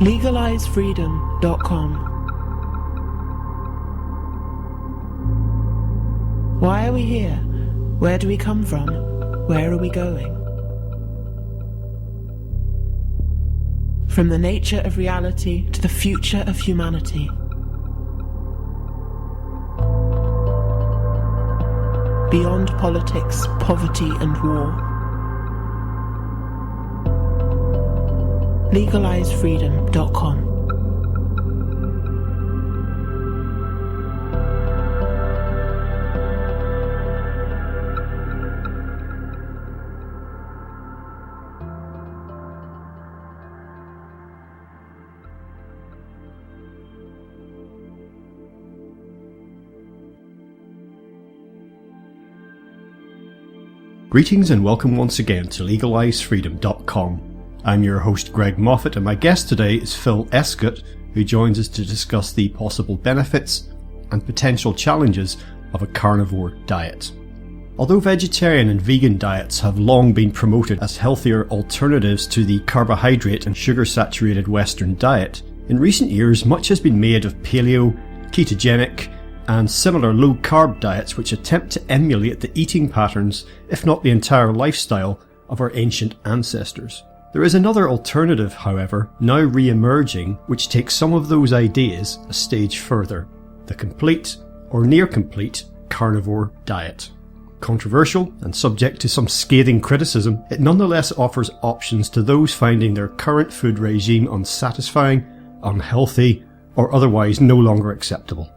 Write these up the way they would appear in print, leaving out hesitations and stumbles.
LegalizeFreedom.com. Why are we here? Where do we come from? Where are we going? From the nature of reality to the future of humanity. Beyond politics, poverty and war. LegalizeFreedom.com. Greetings and welcome once again to LegalizeFreedom.com. I'm your host Greg Moffat, and my guest today is Phil Escott, who joins us to discuss the possible benefits and potential challenges of a carnivore diet. Although vegetarian and vegan diets have long been promoted as healthier alternatives to the carbohydrate and sugar-saturated Western diet, in recent years much has been made of paleo, ketogenic, and similar low-carb diets which attempt to emulate the eating patterns, if not the entire lifestyle, of our ancient ancestors. There is another alternative, however, now re-emerging, which takes some of those ideas a stage further: the complete, or near-complete, carnivore diet. Controversial and subject to some scathing criticism, it nonetheless offers options to those finding their current food regime unsatisfying, unhealthy, or otherwise no longer acceptable.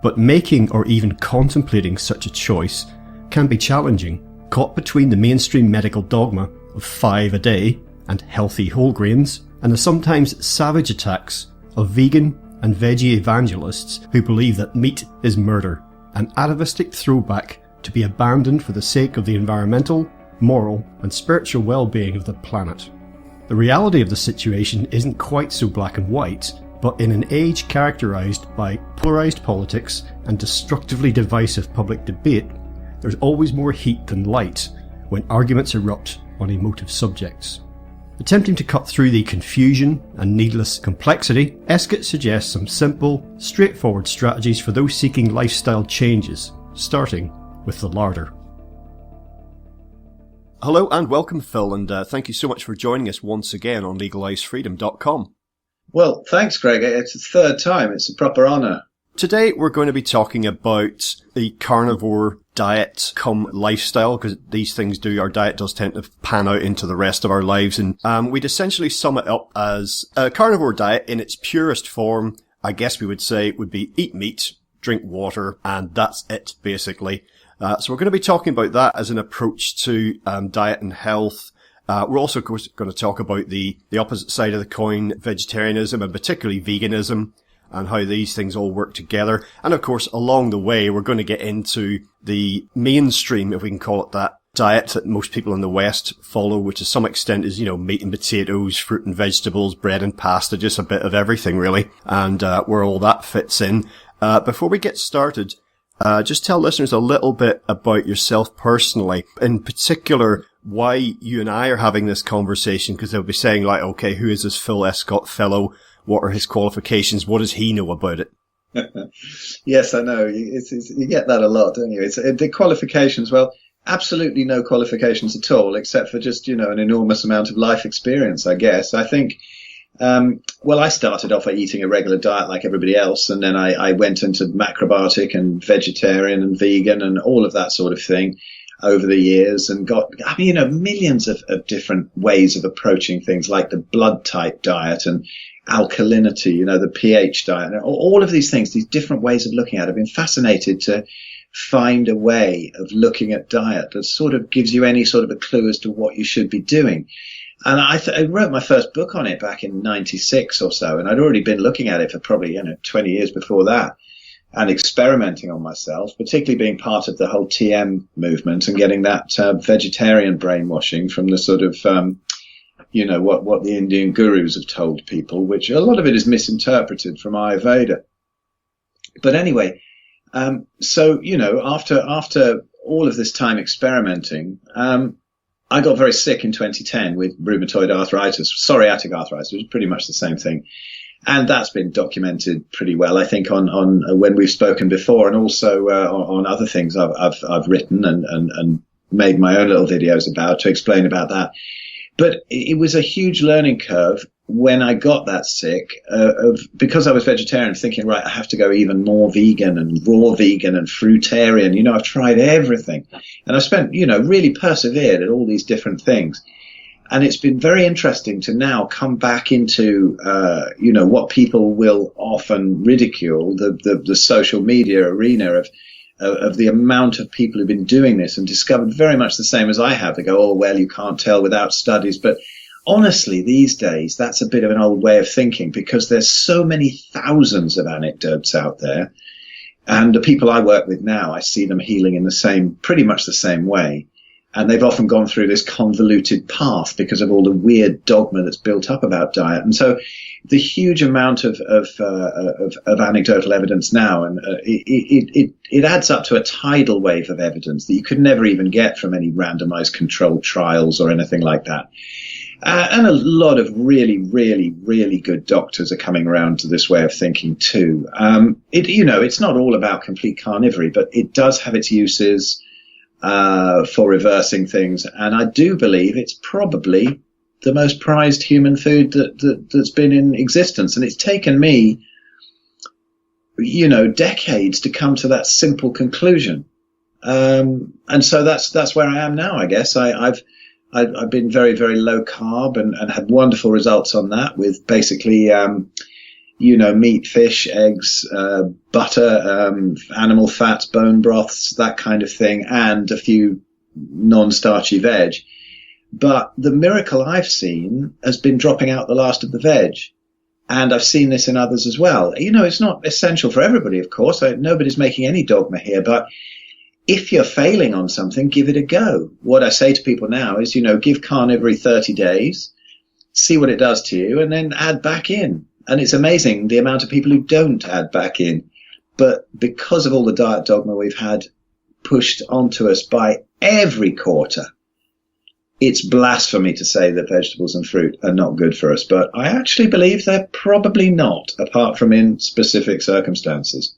But making or even contemplating such a choice can be challenging, caught between the mainstream medical dogma of 5 a day and healthy whole grains, and the sometimes savage attacks of vegan and veggie evangelists who believe that meat is murder, an atavistic throwback to be abandoned for the sake of the environmental, moral and spiritual well-being of the planet. The reality of the situation isn't quite so black and white, but in an age characterised by polarised politics and destructively divisive public debate, there's always more heat than light when arguments erupt on emotive subjects. Attempting to cut through the confusion and needless complexity, Escott suggests some simple, straightforward strategies for those seeking lifestyle changes, starting with the larder. Hello and welcome, Phil, and thank you so much for joining us once again on LegalizeFreedom.com. Well, thanks, Greg. It's the third time. It's a proper honour. Today we're going to be talking about the carnivore diet come lifestyle, because these things our diet does tend to pan out into the rest of our lives, and we'd essentially sum it up as a carnivore diet in its purest form. I guess we would say would be eat meat, drink water, and that's it basically. So we're going to be talking about that as an approach to diet and health. We're also, of course, going to talk about the opposite side of the coin, vegetarianism and particularly veganism, and how these things all work together. And of course, along the way, we're going to get into the mainstream, if we can call it that, diet that most people in the West follow, which to some extent is, meat and potatoes, fruit and vegetables, bread and pasta, just a bit of everything really, and where all that fits in. Before we get started, just tell listeners a little bit about yourself personally, in particular why you and I are having this conversation, because they'll be saying like, okay, who is this Phil Escott fellow? What are his qualifications? What does he know about it? Yes, I know. You get that a lot, don't you? The qualifications, well, absolutely no qualifications at all, except for just, an enormous amount of life experience, I guess. I think, I started off by eating a regular diet like everybody else, and then I went into macrobiotic and vegetarian and vegan and all of that sort of thing over the years, and got, millions of different ways of approaching things like the blood type diet and alkalinity, the pH diet, all of these things, these different ways of looking at it. I've been fascinated to find a way of looking at diet that sort of gives you any sort of a clue as to what you should be doing. And I wrote my first book on it back in 96 or so, and I'd already been looking at it for probably, 20 years before that, and experimenting on myself, particularly being part of the whole TM movement and getting that vegetarian brainwashing from the sort of, what the Indian gurus have told people, which a lot of it is misinterpreted from Ayurveda. But anyway, after all of this time experimenting, I got very sick in 2010 with rheumatoid arthritis, psoriatic arthritis, which is pretty much the same thing. And that's been documented pretty well, I think, on when we've spoken before, and also on other things I've written and made my own little videos about to explain about that. But it was a huge learning curve when I got that sick, because I was vegetarian, thinking, right, I have to go even more vegan and raw vegan and fruitarian. You know, I've tried everything, and I've spent, really persevered at all these different things. And it's been very interesting to now come back into, what people will often ridicule, the social media arena of the amount of people who've been doing this and discovered very much the same as I have. They go, oh, well, you can't tell without studies. But honestly, these days, that's a bit of an old way of thinking, because there's so many thousands of anecdotes out there. And the people I work with now, I see them healing in pretty much the same way. And they've often gone through this convoluted path because of all the weird dogma that's built up about diet. And so the huge amount of anecdotal evidence now, and it adds up to a tidal wave of evidence that you could never even get from any randomized controlled trials or anything like that. And a lot of really, really, really good doctors are coming around to this way of thinking too. It's not all about complete carnivory, but it does have its uses for reversing things. And I do believe it's probably the most prized human food that's been in existence. And it's taken me, decades to come to that simple conclusion. And so that's where I am now, I guess. I've been very, very low carb and had wonderful results on that with basically, meat, fish, eggs, butter, animal fats, bone broths, that kind of thing, and a few non-starchy veg. But the miracle I've seen has been dropping out the last of the veg. And I've seen this in others as well. It's not essential for everybody, of course. Nobody's making any dogma here, but if you're failing on something, give it a go. What I say to people now is, give carnivory 30 days, see what it does to you, and then add back in. And it's amazing the amount of people who don't add back in. But because of all the diet dogma we've had pushed onto us by every quarter, it's blasphemy to say that vegetables and fruit are not good for us. But I actually believe they're probably not, apart from in specific circumstances.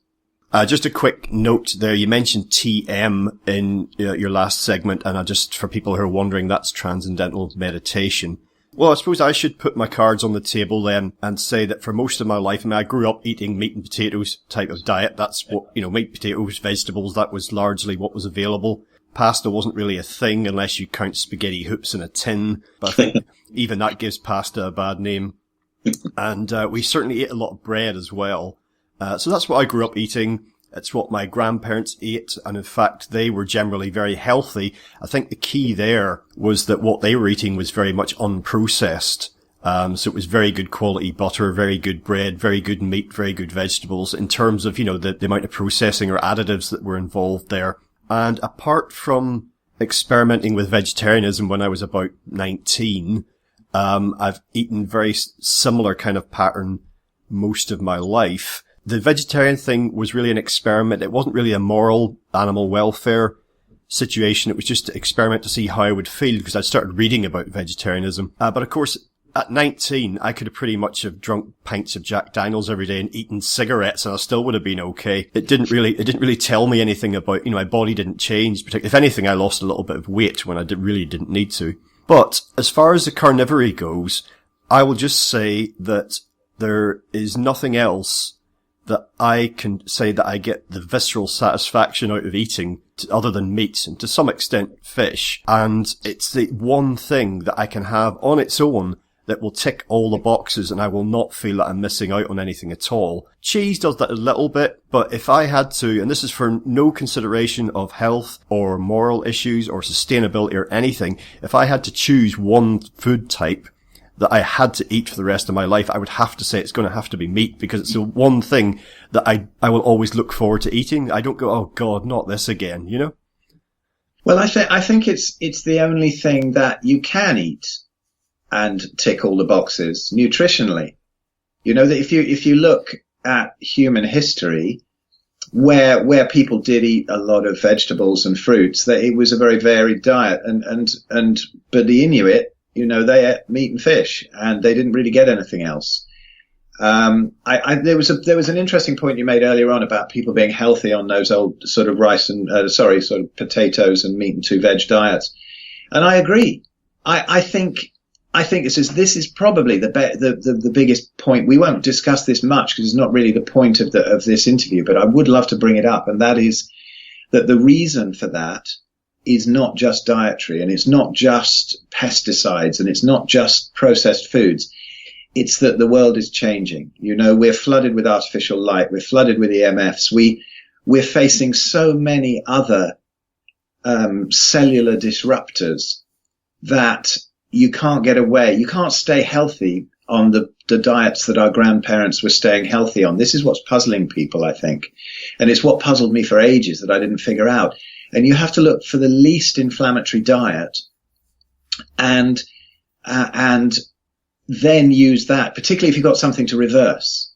Just a quick note there. You mentioned TM in your last segment, and just for people who are wondering, that's Transcendental Meditation. Well, I suppose I should put my cards on the table then and say that for most of my life, I grew up eating meat and potatoes type of diet. That's what, meat, potatoes, vegetables, that was largely what was available. Pasta wasn't really a thing unless you count spaghetti hoops in a tin. But I think even that gives pasta a bad name. And we certainly ate a lot of bread as well. So that's what I grew up eating. It's what my grandparents ate, and in fact, they were generally very healthy. I think the key there was that what they were eating was very much unprocessed. So it was very good quality butter, very good bread, very good meat, very good vegetables in terms of, the amount of processing or additives that were involved there. And apart from experimenting with vegetarianism when I was about 19, I've eaten very similar kind of pattern most of my life. The vegetarian thing was really an experiment. It wasn't really a moral animal welfare situation. It was just to experiment to see how I would feel, because I'd started reading about vegetarianism. But of course, at 19, I could have pretty much have drunk pints of Jack Daniels every day and eaten cigarettes, and I still would have been okay. It didn't really tell me anything about, my body didn't change. Particularly, if anything, I lost a little bit of weight when I really didn't need to. But as far as the carnivory goes, I will just say that there is nothing else that I can say that I get the visceral satisfaction out of eating other than meat, and to some extent fish. And it's the one thing that I can have on its own that will tick all the boxes, and I will not feel that I'm missing out on anything at all. Cheese does that a little bit, but if I had to, and this is for no consideration of health or moral issues or sustainability or anything, if I had to choose one food type that I had to eat for the rest of my life, I would have to say it's going to have to be meat, because it's the one thing that I will always look forward to eating. I don't go, oh God, not this again, Well, I think it's the only thing that you can eat and tick all the boxes nutritionally. That if you look at human history, where people did eat a lot of vegetables and fruits, that it was a very varied diet. But the Inuit, they ate meat and fish, and they didn't really get anything else. There was an interesting point you made earlier on about people being healthy on those old sort of rice and sort of potatoes and meat and 2 veg diets, and I agree. I think this is probably the biggest point. We won't discuss this much because it's not really the point of this interview, but I would love to bring it up, and that is that the reason for that is not just dietary, and it's not just pesticides, and it's not just processed foods. It's that the world is changing. We're flooded with artificial light. We're flooded with EMFs. We're facing so many other cellular disruptors that you can't get away. You can't stay healthy on the diets that our grandparents were staying healthy on. This is what's puzzling people, I think. And it's what puzzled me for ages that I didn't figure out. And you have to look for the least inflammatory diet and then use that, particularly if you've got something to reverse.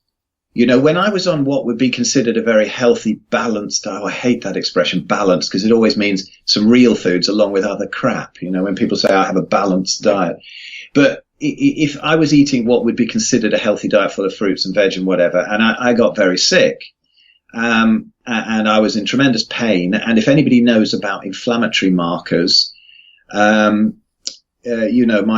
When I was on what would be considered a very healthy, balanced, I hate that expression, balanced, because it always means some real foods along with other crap. When people say I have a balanced diet. But if I was eating what would be considered a healthy diet full of fruits and veg and whatever, and I got very sick, and I was in tremendous pain, and if anybody knows about inflammatory markers, my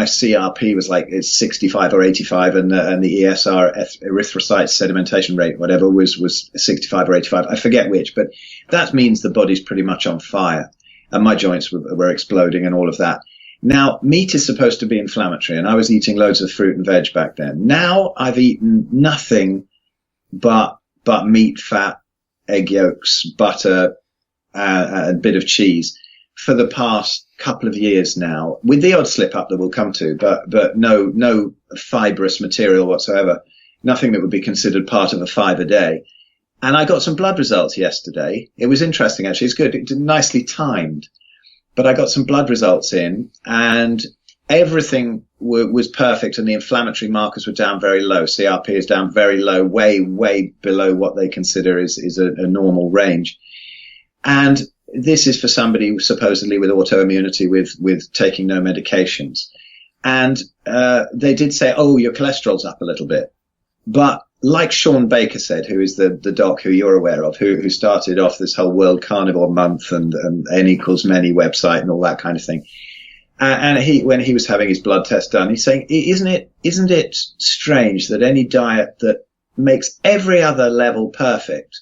CRP was like it's 65 or 85, and the ESR, erythrocyte sedimentation rate, whatever, was 65 or 85. I forget which, but that means the body's pretty much on fire, and my joints were exploding and all of that. Now, meat is supposed to be inflammatory, and I was eating loads of fruit and veg back then. Now I've eaten nothing but meat, fat, egg yolks, butter, a bit of cheese for the past couple of years now, with the odd slip up that we'll come to, but no fibrous material whatsoever, nothing that would be considered part of a 5 a day. And I got some blood results yesterday. It was interesting, actually. It's good. It's nicely timed, but I got some blood results in, and everything was perfect, and the inflammatory markers were down very low. CRP is down very low, way below what they consider is a normal range. And this is for somebody supposedly with autoimmunity, with taking no medications. And they did say, oh, your cholesterol's up a little bit. But like Sean Baker said, who is the doc who you're aware of, who started off this whole World Carnivore Month and N=many website and all that kind of thing. And when he was having his blood test done, he's saying, isn't it strange that any diet that makes every other level perfect,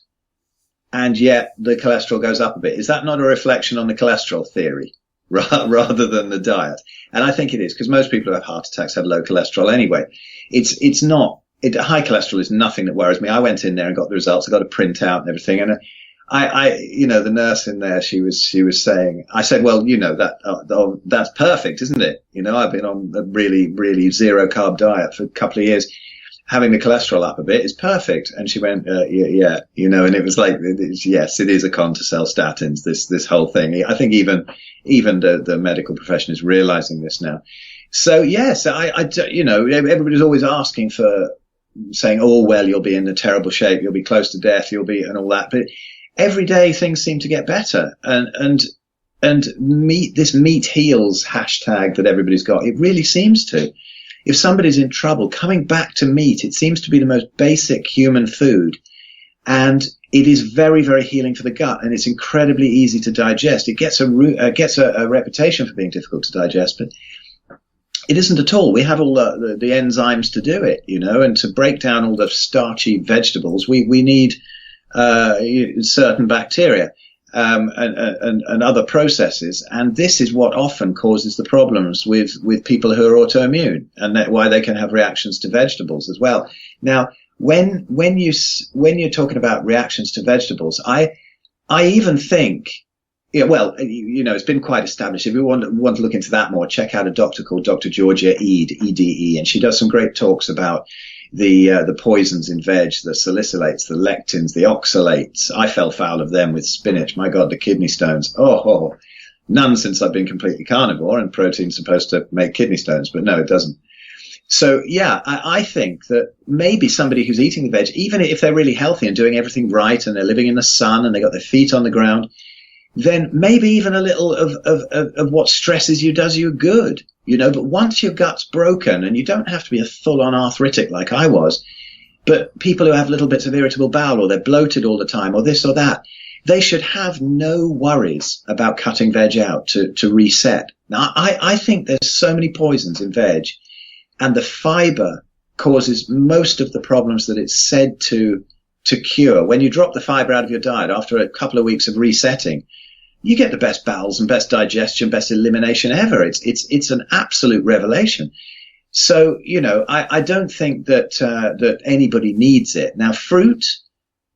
and yet the cholesterol goes up a bit, is that not a reflection on the cholesterol theory rather than the diet? And I think it is, because most people who have heart attacks have low cholesterol anyway. It's not. High cholesterol is nothing that worries me. I went in there and got the results. I got a printout and everything. And the nurse in there, she was saying, I said, well, that's perfect, isn't it? I've been on a really, really zero carb diet for a couple of years. Having the cholesterol up a bit is perfect. And she went, yeah, and it was like, yes, it is a con to sell statins, this whole thing. I think even the medical profession is realizing this now. So yes, everybody's always asking for, saying, oh, well, you'll be in a terrible shape, you'll be close to death, and all that. But every day things seem to get better. And this meat heals hashtag that everybody's got, it really seems to. If somebody's in trouble, coming back to meat, it seems to be the most basic human food. And it is very, very healing for the gut, and it's incredibly easy to digest. It gets a reputation for being difficult to digest, but it isn't at all. We have all the enzymes to do it, and to break down all the starchy vegetables, we need certain bacteria and other processes. And this is what often causes the problems with people who are autoimmune, and why they can have reactions to vegetables as well. Now, when you're talking about reactions to vegetables, I even think, yeah, well, it's been quite established. If you want to look into that more, check out a doctor called Dr. Georgia Ede, E-D-E, and she does some great talks about the poisons in veg, the salicylates, the lectins, the oxalates. I fell foul of them with spinach. My God, the kidney stones. Oh, none since I've been completely carnivore, and protein's supposed to make kidney stones, but no, it doesn't. So yeah, I think that maybe somebody who's eating the veg, even if they're really healthy and doing everything right and they're living in the sun and they got their feet on the ground, then maybe even a little of what stresses you does you good, but once your gut's broken, and you don't have to be a full-on arthritic like I was, but people who have little bits of irritable bowel, or they're bloated all the time, or this or that, they should have no worries about cutting veg out to reset. Now, I think there's so many poisons in veg, and the fiber causes most of the problems that it's said to cure. When you drop the fiber out of your diet after a couple of weeks of resetting, you get the best bowels and best digestion, best elimination ever. It's an absolute revelation. So, I don't think that anybody needs it. Now, fruit,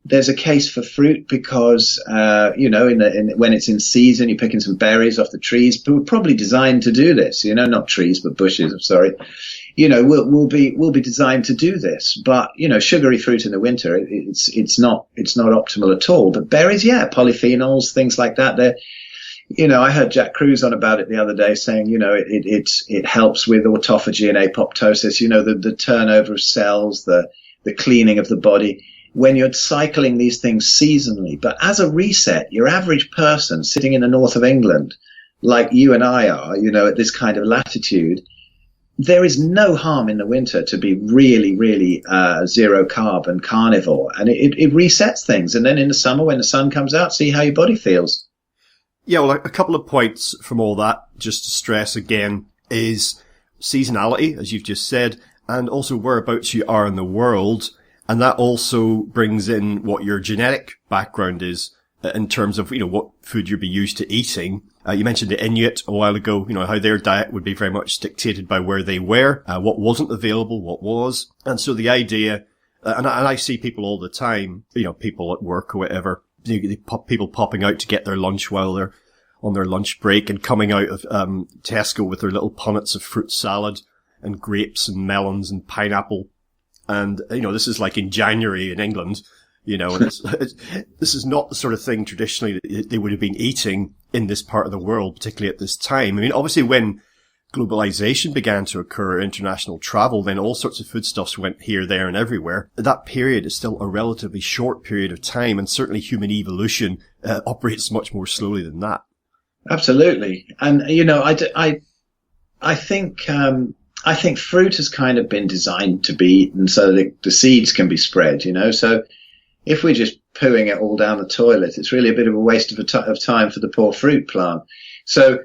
there's a case for fruit because, when it's in season, you're picking some berries off the trees, but we're probably designed to do this, not trees, but bushes, I'm sorry. We'll be designed to do this, but, sugary fruit in the winter, it's not optimal at all. But berries, yeah, polyphenols, things like that. I heard Jack Cruz on about it the other day saying, it helps with autophagy and apoptosis, the turnover of cells, the cleaning of the body when you're cycling these things seasonally. But as a reset, your average person sitting in the north of England, like you and I are, at this kind of latitude, there is no harm in the winter to be really, really zero carb and carnivore, and it resets things. And then in the summer, when the sun comes out, see how your body feels. Yeah, well, a couple of points from all that, just to stress again, is seasonality, as you've just said, and also whereabouts you are in the world. And that also brings in what your genetic background is in terms of, what food you'd be used to eating. You mentioned the Inuit a while ago, how their diet would be very much dictated by where they were, what wasn't available, what was. And so the idea, and I see people all the time, people at work or whatever, people popping out to get their lunch while they're on their lunch break and coming out of Tesco with their little punnets of fruit salad and grapes and melons and pineapple. And, this is like in January in England, and this is not the sort of thing traditionally that they would have been eating in this part of the world, particularly at this time. I mean, obviously when globalization began to occur, international travel, then all sorts of foodstuffs went here, there and everywhere. That period is still a relatively short period of time, and certainly human evolution operates much more slowly than that. Absolutely. And, I think fruit has kind of been designed to be eaten so that the seeds can be spread, So if we're just pooing it all down the toilet, it's really a bit of a waste of time for the poor fruit plant. So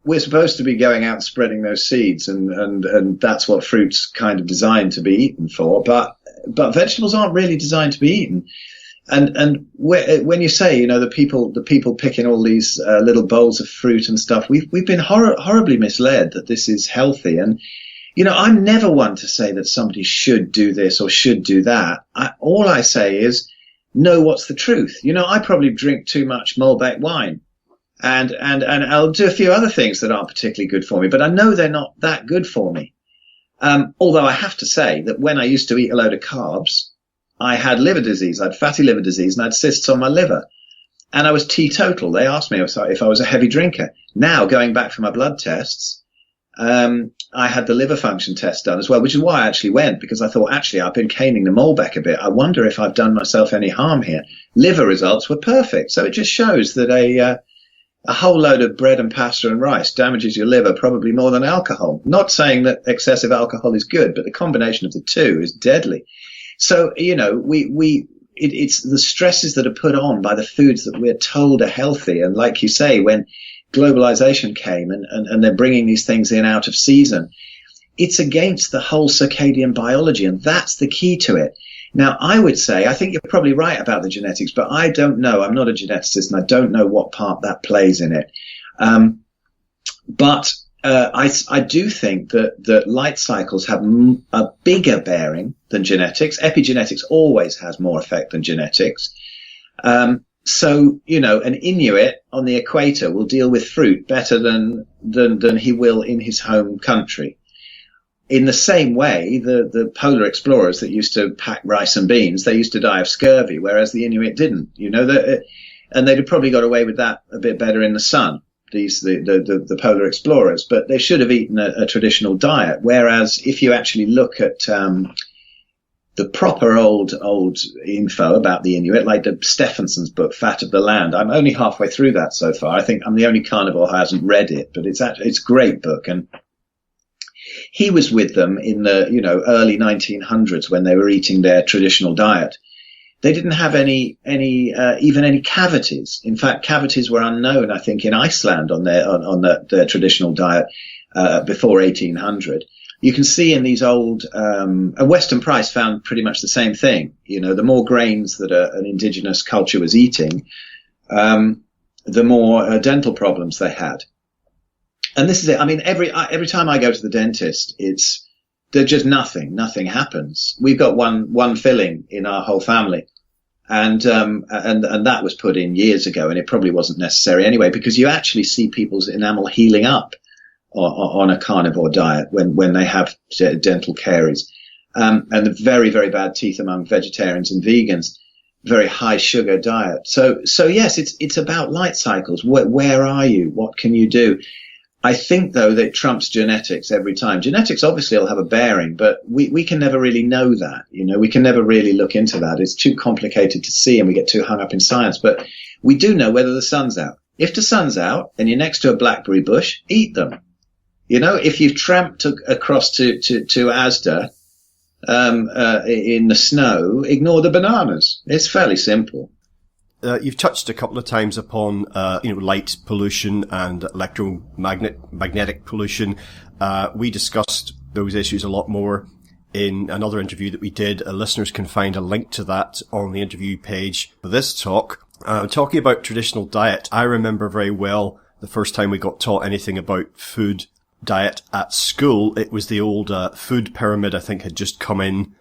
we're supposed to be going out and spreading those seeds, and that's what fruit's kind of designed to be eaten for. But vegetables aren't really designed to be eaten. And when you say, the people picking all these little bowls of fruit and stuff, we've been horribly misled that this is healthy. And I'm never one to say that somebody should do this or should do that. All I say is, know what's the truth. I probably drink too much Malbec wine, and I'll do a few other things that aren't particularly good for me, but I know they're not that good for me. Although I have to say that when I used to eat a load of carbs, I had liver disease, I had fatty liver disease, and I had cysts on my liver. And I was teetotal. They asked me if I was a heavy drinker. Now, going back for my blood tests, I had the liver function test done as well, which is why I actually went, because I thought, actually, I've been caning the Malbec a bit. I wonder if I've done myself any harm here. Liver results were perfect. So it just shows that a whole load of bread and pasta and rice damages your liver probably more than alcohol. Not saying that excessive alcohol is good, but the combination of the two is deadly. So, it's the stresses that are put on by the foods that we're told are healthy. And like you say, when globalization came and they're bringing these things in out of season, it's against the whole circadian biology, and that's the key to it. Now, I would say, I think you're probably right about the genetics, but I don't know. I'm not a geneticist, and I don't know what part that plays in it. But I do think that light cycles have a bigger bearing than genetics. Epigenetics always has more effect than genetics. So, an Inuit on the equator will deal with fruit better than he will in his home country. In the same way, the polar explorers that used to pack rice and beans, they used to die of scurvy, whereas the Inuit didn't, and they'd have probably got away with that a bit better in the sun. the polar explorers, but they should have eaten a traditional diet. Whereas if you actually look at the proper old info about the Inuit, like the Stephenson's book, Fat of the Land. I'm only halfway through that so far. I think I'm the only carnivore who hasn't read it, but it's a great book. And he was with them in the, early 1900s when they were eating their traditional diet. They didn't have even any cavities. In fact, cavities were unknown, I think, in Iceland on their traditional diet, before 1800. You can see in these old, Weston Price found pretty much the same thing. The more grains that an indigenous culture was eating, the more dental problems they had. And this is it. I mean, every time I go to the dentist, there's just nothing happens. We've got one filling in our whole family. And that was put in years ago, and it probably wasn't necessary anyway, because you actually see people's enamel healing up on a carnivore diet when they have dental caries, and the very, very bad teeth among vegetarians and vegans, very high sugar diet. So yes, it's about light cycles. Where are you? What can you do? I think though that trumps genetics every time. Genetics obviously will have a bearing, but we can never really know that. We can never really look into that. It's too complicated to see, and we get too hung up in science. But we do know whether the sun's out. If the sun's out and you're next to a blackberry bush, eat them. If you've tramped across to Asda, in the snow, ignore the bananas. It's fairly simple. You've touched a couple of times upon, light pollution and electromagnetic pollution. We discussed those issues a lot more in another interview that we did. Listeners can find a link to that on the interview page for this talk. Talking about traditional diet, I remember very well the first time we got taught anything about food diet at school. It was the old food pyramid, I think, had just come in.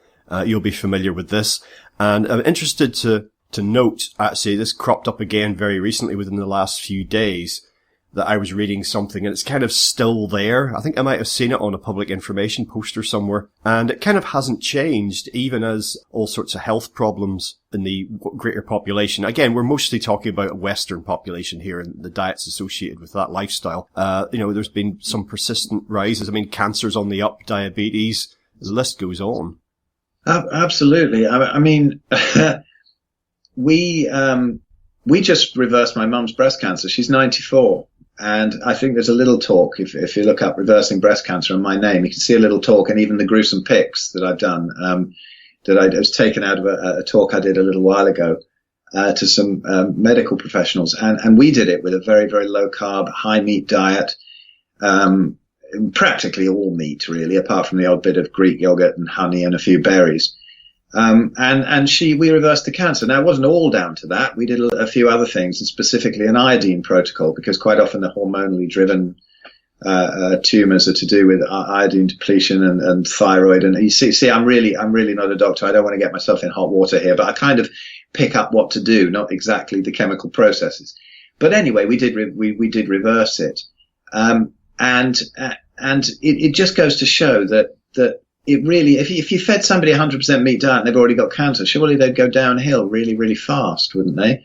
You'll be familiar with this. And I'm interested to note, actually, this cropped up again very recently within the last few days, that I was reading something and it's kind of still there. I think I might have seen it on a public information poster somewhere, and it kind of hasn't changed even as all sorts of health problems in the greater population. Again, we're mostly talking about a Western population here and the diets associated with that lifestyle. There's been some persistent rises. I mean, cancer's on the up, diabetes, the list goes on. Absolutely. I mean, we just reversed my mum's breast cancer. She's 94. And I think there's a little talk, if you look up reversing breast cancer on my name, you can see a little talk and even the gruesome pics that I've done, that I was taken out of a talk I did a little while ago, to some, medical professionals. And we did it with a very, very low carb, high meat diet, practically all meat really, apart from the odd bit of Greek yogurt and honey and a few berries. We reversed the cancer. Now, it wasn't all down to that. We did a few other things, and specifically an iodine protocol, because quite often the hormonally driven, tumors are to do with iodine depletion and thyroid. And you see, I'm really not a doctor. I don't want to get myself in hot water here, but I kind of pick up what to do, not exactly the chemical processes. But anyway, we did reverse it. And it just goes to show that it really, if you fed somebody 100% meat diet and they've already got cancer, surely they'd go downhill really, really fast, wouldn't they?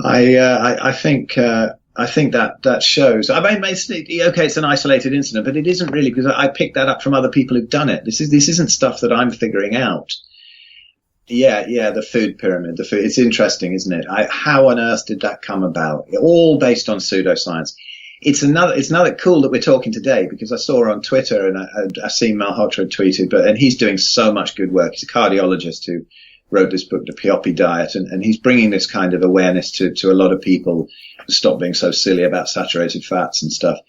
I think that shows. I mean, it's an isolated incident, but it isn't really, because I picked that up from other people who've done it. This isn't stuff that I'm figuring out. Yeah, the food pyramid, it's interesting, isn't it? How on earth did that come about? All based on pseudoscience. It's another cool that we're talking today, because I saw on Twitter and I seen Malhotra tweeted, and he's doing so much good work. He's a cardiologist who wrote this book, The Piopi Diet, and he's bringing this kind of awareness to a lot of people to stop being so silly about saturated fats and stuff.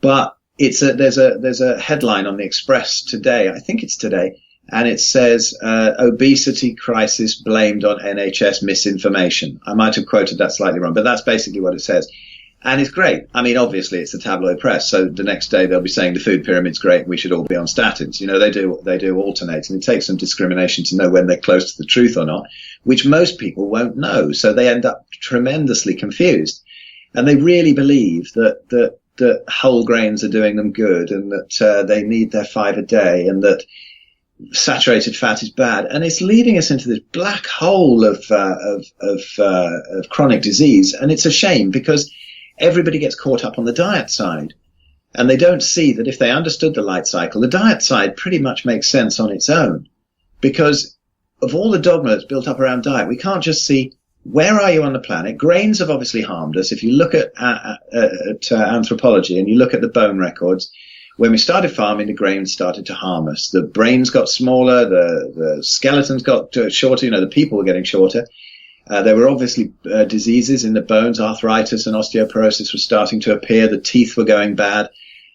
But there's a headline on the Express today, I think it's today, and it says, obesity crisis blamed on NHS misinformation. I might have quoted that slightly wrong, but that's basically what it says. And it's great. I mean, obviously it's the tabloid press. So the next day they'll be saying the food pyramid's great. We should all be on statins. They do alternate, and it takes some discrimination to know when they're close to the truth or not, which most people won't know. So they end up tremendously confused, and they really believe that whole grains are doing them good, and that, they need their 5 a day, and that saturated fat is bad. And it's leading us into this black hole of chronic disease. And it's a shame, because everybody gets caught up on the diet side. And they don't see that if they understood the light cycle, the diet side pretty much makes sense on its own. Because of all the dogma that's built up around diet, we can't just see, where are you on the planet? Grains have obviously harmed us. If you look at anthropology and you look at the bone records, when we started farming, the grains started to harm us. The brains got smaller, the skeletons got shorter, the people were getting shorter. There were obviously diseases in the bones, arthritis and osteoporosis were starting to appear. The teeth were going bad.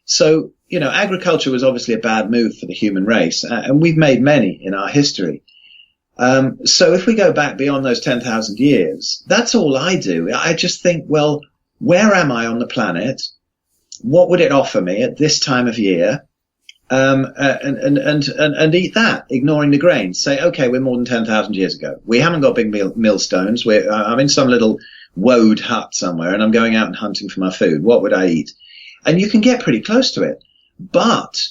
So, agriculture was obviously a bad move for the human race, and we've made many in our history. So if we go back beyond those 10,000 years, that's all I do. I just think, well, where am I on the planet? What would it offer me at this time of year? And eat that, ignoring the grains. Say, okay, we're more than 10,000 years ago. We haven't got big millstones. I'm in some little woad hut somewhere, and I'm going out and hunting for my food. What would I eat? And you can get pretty close to it. But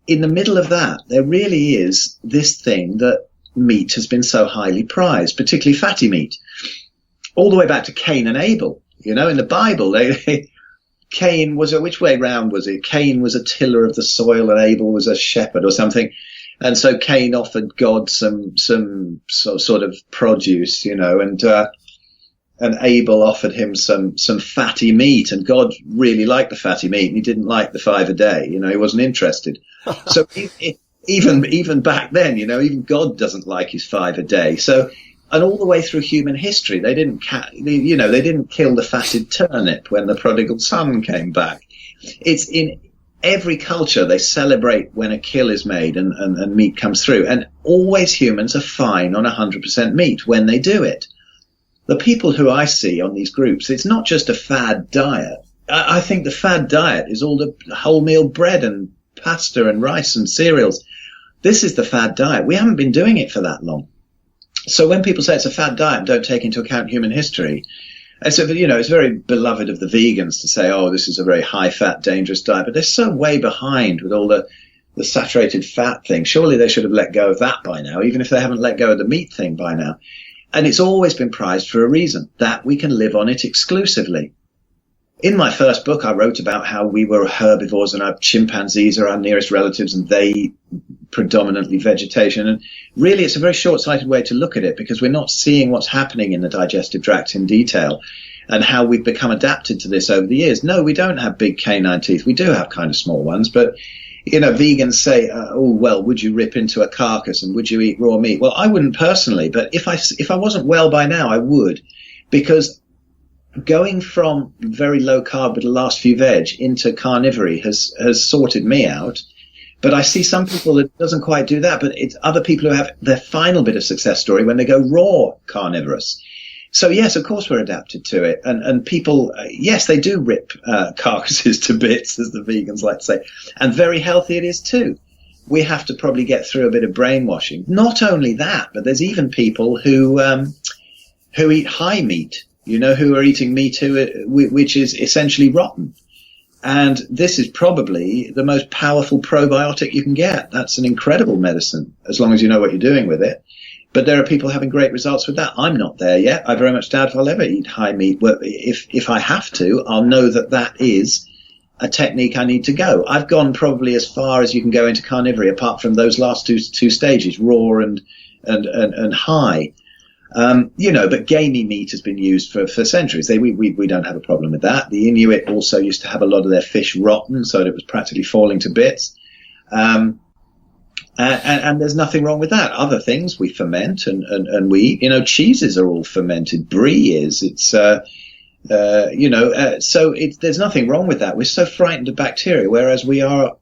in the middle of that, there really is this thing that meat has been so highly prized, particularly fatty meat. All the way back to Cain and Abel. In the Bible, Cain was which way round was it? Cain was a tiller of the soil and Abel was a shepherd or something. And so Cain offered God some sort of produce, and Abel offered him some fatty meat, and God really liked the fatty meat and he didn't like the 5 a day. He wasn't interested. So even back then, even God doesn't like his 5 a day. So, and all the way through human history, they didn't kill the fatted turnip when the prodigal son came back. It's in every culture, they celebrate when a kill is made and meat comes through. And always humans are fine on 100% meat when they do it. The people who I see on these groups, it's not just a fad diet. I think the fad diet is all the wholemeal bread and pasta and rice and cereals. This is the fad diet. We haven't been doing it for that long. So when people say it's a fad diet and don't take into account human history, it's very beloved of the vegans to say, oh, this is a very high-fat, dangerous diet. But they're so way behind with all the saturated fat thing. Surely they should have let go of that by now, even if they haven't let go of the meat thing by now. And it's always been prized for a reason, that we can live on it exclusively. In my first book, I wrote about how we were herbivores and our chimpanzees are our nearest relatives and they predominantly vegetation. And really, it's a very short-sighted way to look at it because we're not seeing what's happening in the digestive tract in detail and how we've become adapted to this over the years. No, we don't have big canine teeth. We do have kind of small ones, but vegans say, would you rip into a carcass and would you eat raw meat? Well, I wouldn't personally, but if I wasn't well by now, I would, because going from very low carb with the last few veg into carnivory has sorted me out. But I see some people that doesn't quite do that, but it's other people who have their final bit of success story when they go raw carnivorous. So yes, of course we're adapted to it. And people, yes, they do rip carcasses to bits, as the vegans like to say. And very healthy it is too. We have to probably get through a bit of brainwashing. Not only that, but there's even people who eat high meat, who are eating meat which is essentially rotten. And this is probably the most powerful probiotic you can get. That's an incredible medicine, as long as you know what you're doing with it. But there are people having great results with that. I'm not there yet. I very much doubt if I'll ever eat high meat. Well, if I have to, I'll know that is a technique I need to go. I've gone probably as far as you can go into carnivory, apart from those last two stages, raw and high. But gamey meat has been used for centuries. We don't have a problem with that. The Inuit also used to have a lot of their fish rotten, so that it was practically falling to bits. And there's nothing wrong with that. Other things we ferment and we eat. Cheeses are all fermented. Brie is. So there's nothing wrong with that. We're so frightened of bacteria, whereas we are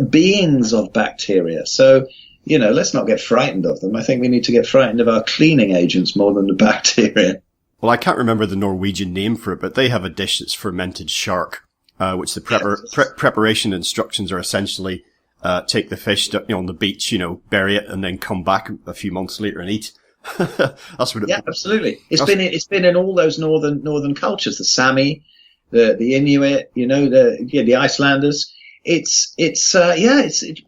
beings of bacteria. So, let's not get frightened of them. I think we need to get frightened of our cleaning agents more than the bacteria. Well, I can't remember the Norwegian name for it, but they have a dish that's fermented shark, which the preparation instructions are essentially take the fish on the beach, bury it, and then come back a few months later and eat. That's what. Yeah, absolutely. It's been in all those northern cultures, the Sami, the Inuit, the Icelanders.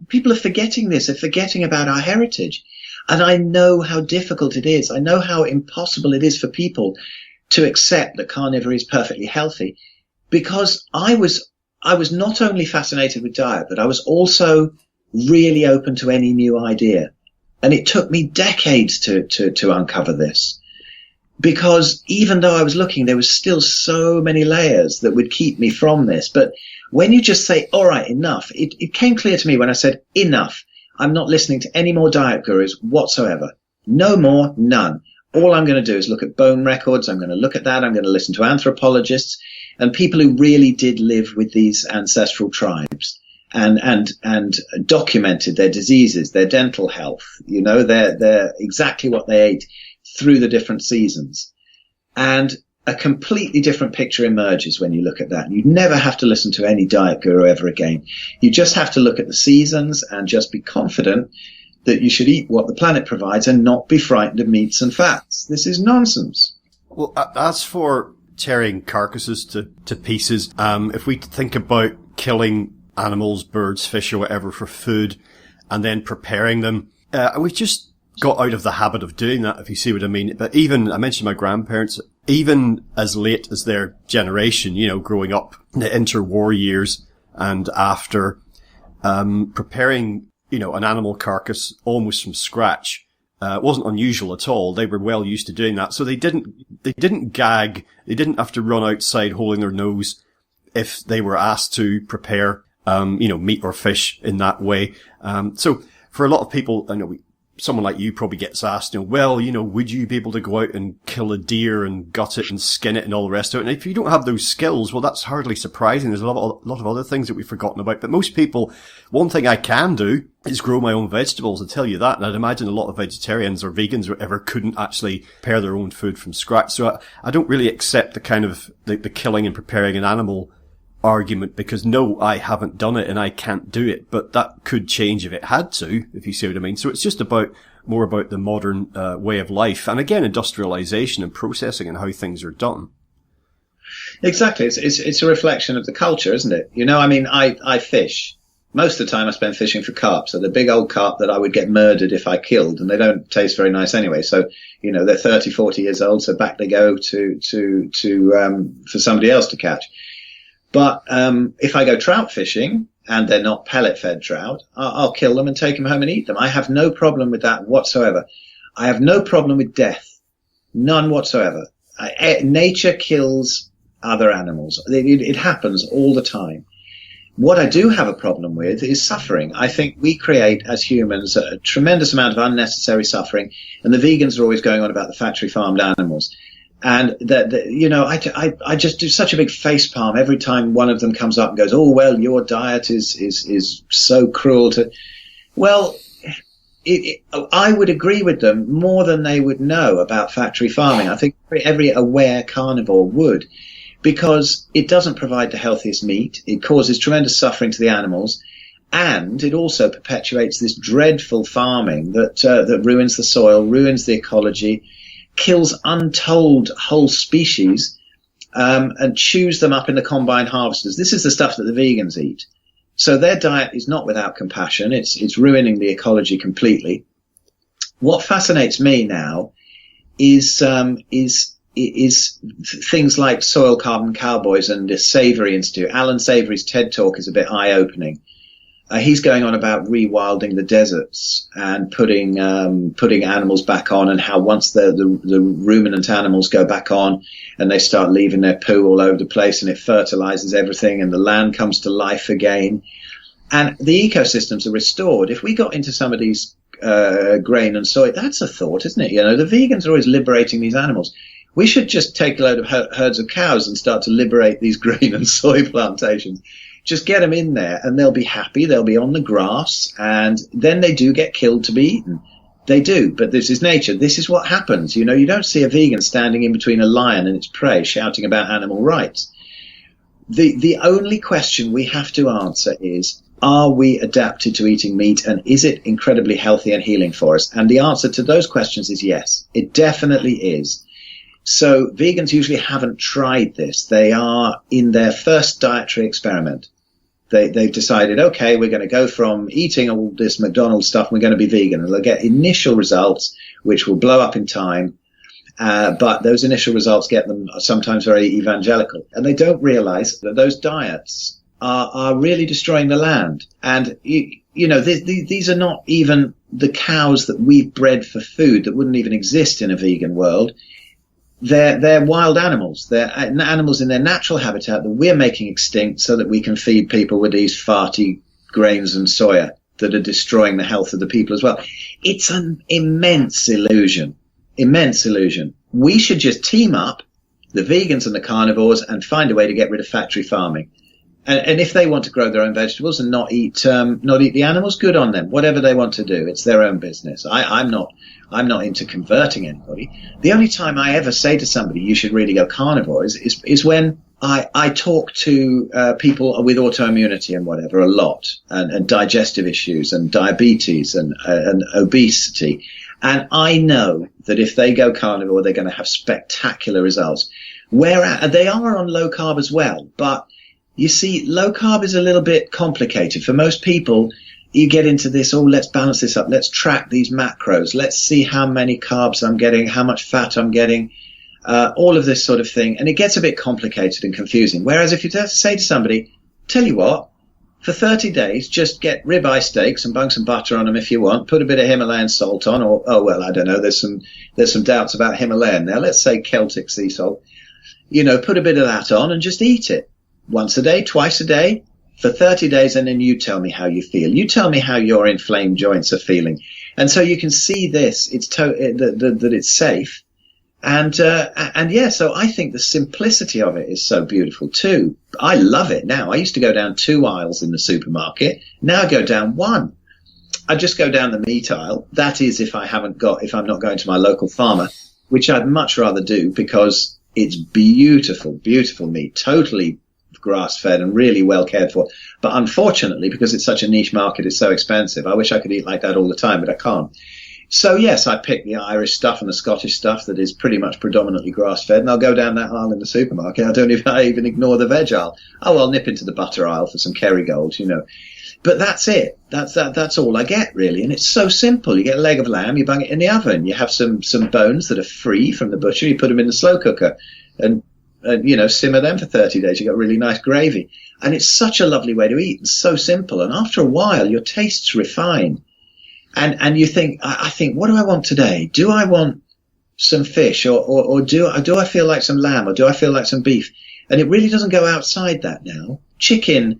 People are forgetting this. They're forgetting about our heritage. And I know how difficult it is. I know how impossible it is for people to accept that carnivore is perfectly healthy, because I was not only fascinated with diet, but I was also really open to any new idea. And it took me decades to uncover this, because even though I was looking, there was still so many layers that would keep me from this. But when you just say, all right, enough, it came clear to me when I said, enough. I'm not listening to any more diet gurus whatsoever. No more, none. All I'm going to do is look at bone records. I'm going to look at that. I'm going to listen to anthropologists and people who really did live with these ancestral tribes and documented their diseases, their dental health, their exactly what they ate through the different seasons. And a completely different picture emerges when you look at that. You never have to listen to any diet guru ever again. You just have to look at the seasons and just be confident that you should eat what the planet provides and not be frightened of meats and fats. This is nonsense. Well, as for tearing carcasses to pieces, if we think about killing animals, birds, fish, or whatever for food, and then preparing them, we've just got out of the habit of doing that, if you see what I mean. But even, I mentioned my grandparents, even as late as their generation, growing up in the interwar years and after, preparing, an animal carcass almost from scratch, wasn't unusual at all. They were well used to doing that. So they didn't gag. They didn't have to run outside holding their nose if they were asked to prepare, meat or fish in that way. So for a lot of people, someone like you probably gets asked, would you be able to go out and kill a deer and gut it and skin it and all the rest of it? And if you don't have those skills, well, that's hardly surprising. There's a lot of other things that we've forgotten about. But most people, one thing I can do is grow my own vegetables. I'll tell you that. And I'd imagine a lot of vegetarians or vegans or whatever couldn't actually prepare their own food from scratch. So I don't really accept the kind of the killing and preparing an animal argument, because no, I haven't done it and I can't do it, but that could change if it had to, if you see what I mean. So it's just more about the modern way of life, and again, industrialization and processing and how things are done. Exactly. It's a reflection of the culture, isn't it? I fish. Most of the time I spend fishing for carp. So the big old carp that I would get murdered if I killed, and they don't taste very nice anyway. So, they're 30, 40 years old. So back they go for somebody else to catch. But if I go trout fishing and they're not pellet-fed trout, I'll kill them and take them home and eat them. I have no problem with that whatsoever. I have no problem with death. None whatsoever. Nature kills other animals. It happens all the time. What I do have a problem with is suffering. I think we create, as humans, a tremendous amount of unnecessary suffering, and the vegans are always going on about the factory-farmed animals. And I just do such a big facepalm every time one of them comes up and goes, "Oh, well, your diet is so cruel to." Well, I would agree with them more than they would know about factory farming. I think every aware carnivore would, because it doesn't provide the healthiest meat. It causes tremendous suffering to the animals, and it also perpetuates this dreadful farming that ruins the soil, ruins the ecology, kills untold whole species, and chews them up in the combine harvesters. This is the stuff that the vegans eat. So their diet is not without compassion. It's ruining the ecology completely. What fascinates me now is things like soil carbon cowboys and the Savory Institute. Alan Savory's TED Talk is a bit eye-opening. He's going on about rewilding the deserts and putting animals back on, and how once the ruminant animals go back on and they start leaving their poo all over the place, and it fertilizes everything and the land comes to life again and the ecosystems are restored. If we got into some of these grain and soy, that's a thought, isn't it? The vegans are always liberating these animals. We should just take a load of herds of cows and start to liberate these grain and soy plantations. Just get them in there and they'll be happy. They'll be on the grass, and then they do get killed to be eaten. They do, but this is nature. This is what happens. You don't see a vegan standing in between a lion and its prey shouting about animal rights. The only question we have to answer is, are we adapted to eating meat, and is it incredibly healthy and healing for us? And the answer to those questions is yes. It definitely is. So vegans usually haven't tried this. They are in their first dietary experiment. They've decided, okay, we're going to go from eating all this McDonald's stuff, and we're going to be vegan. And they'll get initial results, which will blow up in time. But those initial results get them sometimes very evangelical. And they don't realize that those diets are really destroying the land. And, these are not even the cows that we've bred for food that wouldn't even exist in a vegan world. They're wild animals. They're animals in their natural habitat that we're making extinct so that we can feed people with these farty grains and soya that are destroying the health of the people as well. It's an immense illusion. We should just team up, the vegans and the carnivores, and find a way to get rid of factory farming. And if they want to grow their own vegetables and not eat the animals, good on them. Whatever they want to do, it's their own business. I'm not into converting anybody. The only time I ever say to somebody, you should really go carnivore is when I talk to people with autoimmunity and whatever a lot, and digestive issues and diabetes and obesity. And I know that if they go carnivore, they're going to have spectacular results. Whereas they are on low carb as well. But you see, low carb is a little bit complicated. For most people, you get into this, let's balance this up. Let's track these macros. Let's see how many carbs I'm getting, how much fat I'm getting, all of this sort of thing. And it gets a bit complicated and confusing. Whereas if you say to somebody, tell you what, for 30 days, just get ribeye steaks and bung some butter on them if you want. Put a bit of Himalayan salt on, or, I don't know. There's some doubts about Himalayan now. Let's say Celtic sea salt. Put a bit of that on and just eat it. Once a day, twice a day, for 30 days, and then you tell me how you feel. You tell me how your inflamed joints are feeling. And so you can see this, that it's safe. And so I think the simplicity of it is so beautiful too. I love it now. I used to go down 2 aisles in the supermarket. Now I go down 1. I just go down the meat aisle. That is if I'm not going to my local farmer, which I'd much rather do because it's beautiful, beautiful meat, totally grass-fed and really well cared for. But unfortunately, because it's such a niche market, it's so expensive. I wish I could eat like that all the time, but I can't. So yes, I pick the Irish stuff and the Scottish stuff that is pretty much predominantly grass-fed, and I'll go down that aisle in the supermarket. I even ignore the veg aisle. I'll nip into the butter aisle for some Kerrygold, But that's it. That's all I get, really. And it's so simple. You get a leg of lamb, you bung it in the oven. You have some bones that are free from the butcher. You put them in the slow cooker and simmer them for 30 days. You got really nice gravy. And it's such a lovely way to eat and so simple. And after a while, your tastes refine. And you think, I think, what do I want today? Do I want some fish or do I feel like some lamb or do I feel like some beef? And it really doesn't go outside that now. Chicken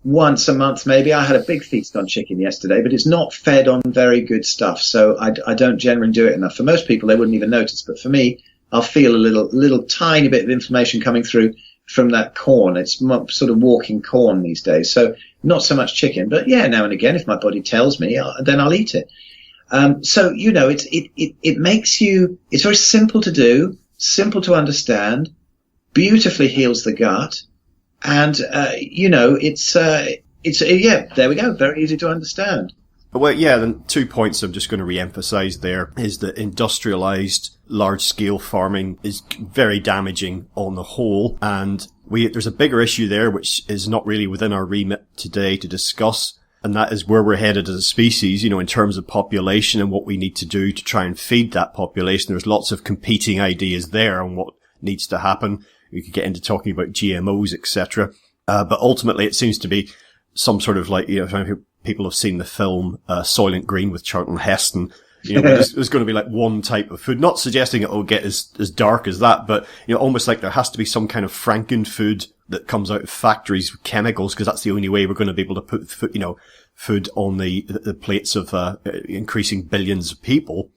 once a month, maybe. I had a big feast on chicken yesterday, but it's not fed on very good stuff. So I don't generally do it enough. For most people, they wouldn't even notice. But for me, I'll feel a little tiny bit of inflammation coming through from that corn. It's sort of walking corn these days. So not so much chicken, but yeah, now and again, if my body tells me, then I'll eat it. It makes you, it's very simple to do, simple to understand, beautifully heals the gut. And, there we go. Very easy to understand. Well, yeah, then 2 points I'm just going to re-emphasize there is that industrialized large-scale farming is very damaging on the whole. And there's a bigger issue there, which is not really within our remit today to discuss. And that is where we're headed as a species, in terms of population and what we need to do to try and feed that population. There's lots of competing ideas there on what needs to happen. We could get into talking about GMOs, etc. But ultimately it seems to be some sort of people have seen the film Soylent Green with Charlton Heston. There's going to be like one type of food, not suggesting it will get as dark as that, but, almost like there has to be some kind of Franken food that comes out of factories with chemicals, because that's the only way we're going to be able to put, food on the plates of, increasing billions of people.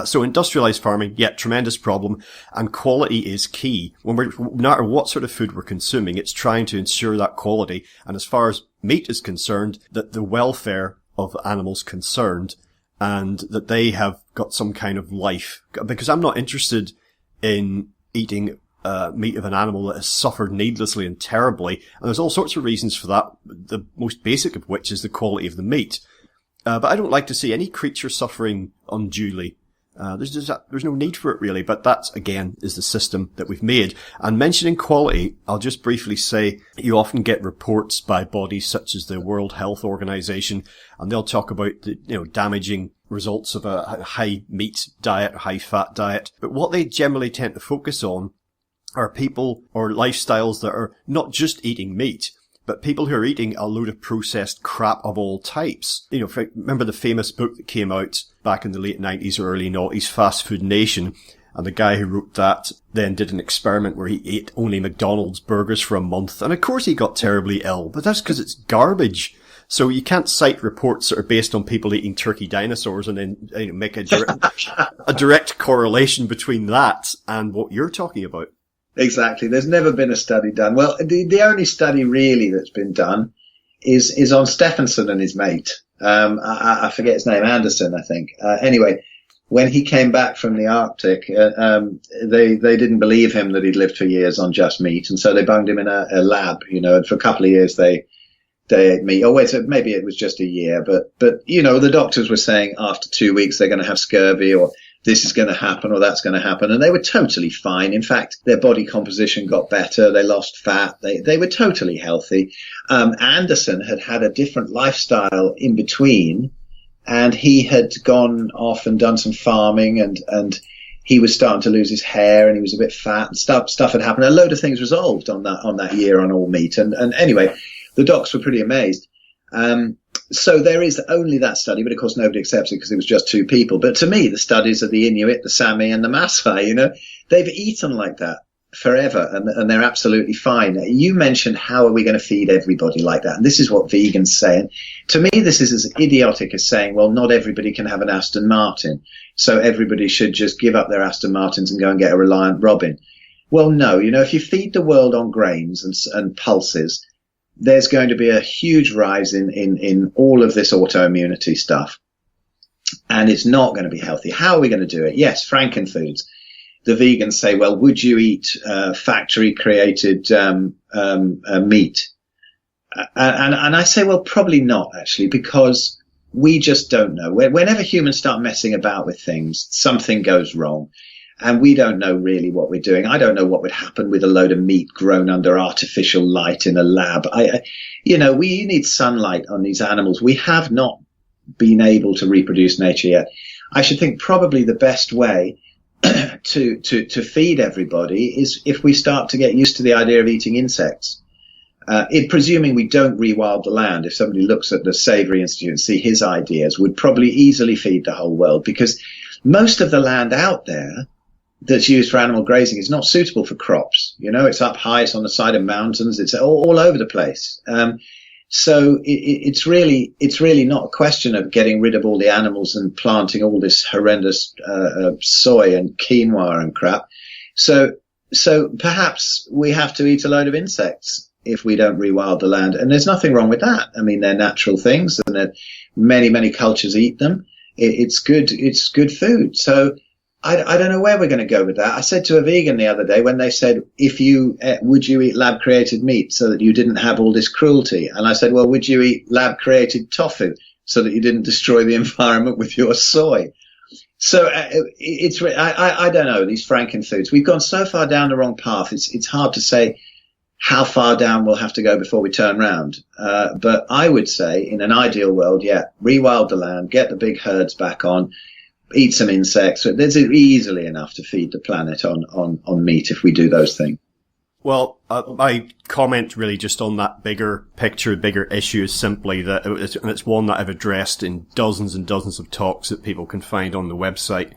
So industrialized farming, tremendous problem, and quality is key. No matter what sort of food we're consuming, it's trying to ensure that quality. And as far as meat is concerned, that the welfare of animals concerned, and that they have got some kind of life. Because I'm not interested in eating meat of an animal that has suffered needlessly and terribly. And there's all sorts of reasons for that, the most basic of which is the quality of the meat. But I don't like to see any creature suffering unduly. There's no need for it really, but that again is the system that we've made. And mentioning quality, I'll just briefly say you often get reports by bodies such as the World Health Organization, and they'll talk about the, damaging results of a high meat diet, high fat diet. But what they generally tend to focus on are people or lifestyles that are not just eating meat, but people who are eating a load of processed crap of all types. Remember the famous book that came out back in the late 90s or early 90s, Fast Food Nation? And the guy who wrote that then did an experiment where he ate only McDonald's burgers for a month. And of course he got terribly ill, but that's because it's garbage. So you can't cite reports that are based on people eating turkey dinosaurs and then make a direct correlation between that and what you're talking about. Exactly. There's never been a study done. Well, the only study really that's been done is on Stephenson and his mate. I forget his name, Anderson, I think. Anyway, when he came back from the Arctic, they didn't believe him that he'd lived for years on just meat. And so they bunged him in a lab, and for a couple of years they ate meat. Oh, wait, so maybe it was just a year, but, the doctors were saying after 2 weeks they're going to have scurvy, or this is going to happen, or that's going to happen. And they were totally fine. In fact, their body composition got better. They lost fat. They were totally healthy. Anderson had a different lifestyle in between, and he had gone off and done some farming, and he was starting to lose his hair, and he was a bit fat, and stuff had happened. A load of things resolved on that year on all meat. And anyway, the docs were pretty amazed. So there is only that study, but of course nobody accepts it because it was just two people. But to me, the studies of the Inuit, the Sami, and the Maasai, they've eaten like that forever, and they're absolutely fine. You mentioned, how are we going to feed everybody like that? And this is what vegans say. And to me, this is as idiotic as saying, well, not everybody can have an Aston Martin, so everybody should just give up their Aston Martins and go and get a Reliant Robin. Well, no, if you feed the world on grains and pulses, there's going to be a huge rise in all of this autoimmunity stuff. And it's not going to be healthy. How are we going to do it? Yes, frankenfoods. The vegans say, well, would you eat factory created meat? And I say, well, probably not, actually, because we just don't know. Whenever humans start messing about with things, something goes wrong. And we don't know really what we're doing. I don't know what would happen with a load of meat grown under artificial light in a lab. We need sunlight on these animals. We have not been able to reproduce nature yet. I should think probably the best way to feed everybody is if we start to get used to the idea of eating insects. Presuming we don't rewild the land, if somebody looks at the Savory Institute and see his ideas, would probably easily feed the whole world, because most of the land out there that's used for animal grazing is not suitable for crops. It's up high, it's on the side of mountains, it's all over the place. So it's really not a question of getting rid of all the animals and planting all this horrendous soy and quinoa and crap. So perhaps we have to eat a load of insects if we don't rewild the land. And there's nothing wrong with that. I mean, they're natural things, and many cultures eat them. It's good food. So I don't know where we're going to go with that. I said to a vegan the other day when they said, would you eat lab created meat so that you didn't have all this cruelty? And I said, well, would you eat lab created tofu so that you didn't destroy the environment with your soy? So I don't know, these frankenfoods. We've gone so far down the wrong path. It's hard to say how far down we'll have to go before we turn round. But I would say in an ideal world, rewild the land, get the big herds back on, eat some insects. There's easily enough to feed the planet on meat if we do those things. Well, my comment really just on that bigger picture, bigger issue is simply that, and it's one that I've addressed in dozens and dozens of talks that people can find on the website,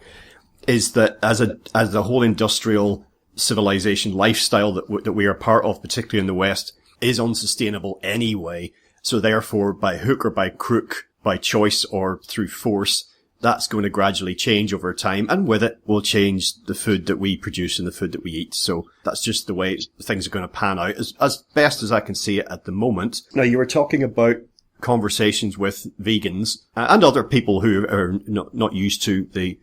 is that as a whole industrial civilization lifestyle that we are part of, particularly in the West, is unsustainable anyway. So therefore, by hook or by crook, by choice or through force, that's going to gradually change over time, and with it will change the food that we produce and the food that we eat. So that's just the way things are going to pan out, as best as I can see it at the moment. Now, you were talking about conversations with vegans and other people who are not used to the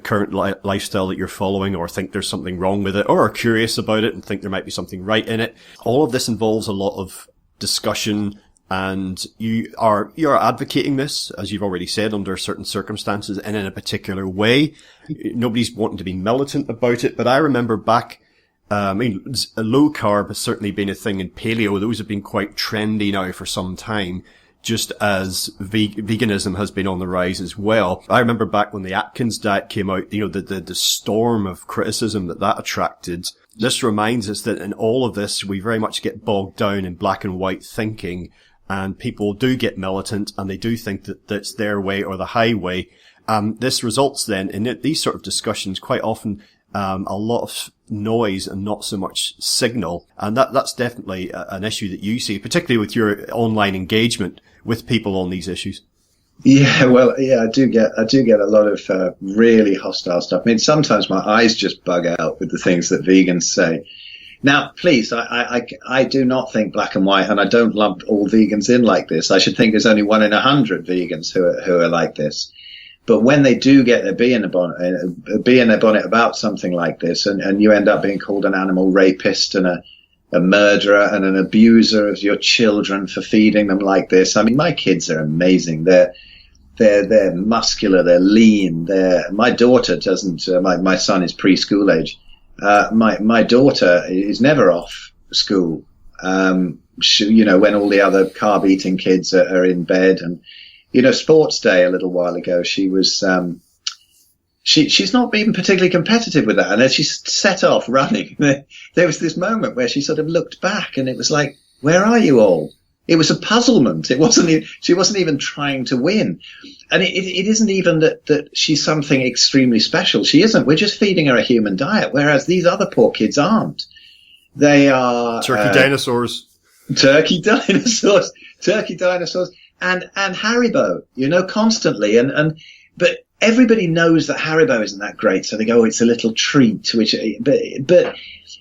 current lifestyle that you're following, or think there's something wrong with it, or are curious about it and think there might be something right in it. All of this involves a lot of discussion, and you're advocating this, as you've already said, under certain circumstances and in a particular way. Nobody's wanting to be militant about it, but I remember back, low carb has certainly been a thing in paleo. Those have been quite trendy now for some time, just as veganism has been on the rise as well. I remember back when the Atkins diet came out, the storm of criticism that attracted. This reminds us that in all of this, we very much get bogged down in black and white thinking, and people do get militant and they do think that that's their way or the highway. This results then in these sort of discussions quite often a lot of noise and not so much signal. And that's definitely an issue that you see, particularly with your online engagement with people on these issues. Yeah, well, yeah, I do get a lot of really hostile stuff. I mean, sometimes my eyes just bug out with the things that vegans say. Now, please, I do not think black and white, and I don't lump all vegans in like this. I should think there's only 1 in 100 vegans who are like this. But when they do get their bee in their bonnet about something like this, and you end up being called an animal rapist and a murderer and an abuser of your children for feeding them like this. I mean, my kids are amazing. They're muscular, they're lean. My daughter doesn't. My son is preschool age. My daughter is never off school. When all the other carb eating kids are in bed. And sports day a little while ago, she was she's not even particularly competitive with that, and then she set off running. There was this moment where she sort of looked back, and it was like, where are you all? It was a puzzlement. She wasn't even trying to win. And it isn't even that she's something extremely special. She isn't. We're just feeding her a human diet, whereas these other poor kids aren't. They are dinosaurs. Turkey dinosaurs, and Haribo, constantly. But everybody knows that Haribo isn't that great, so they go, oh, it's a little treat. But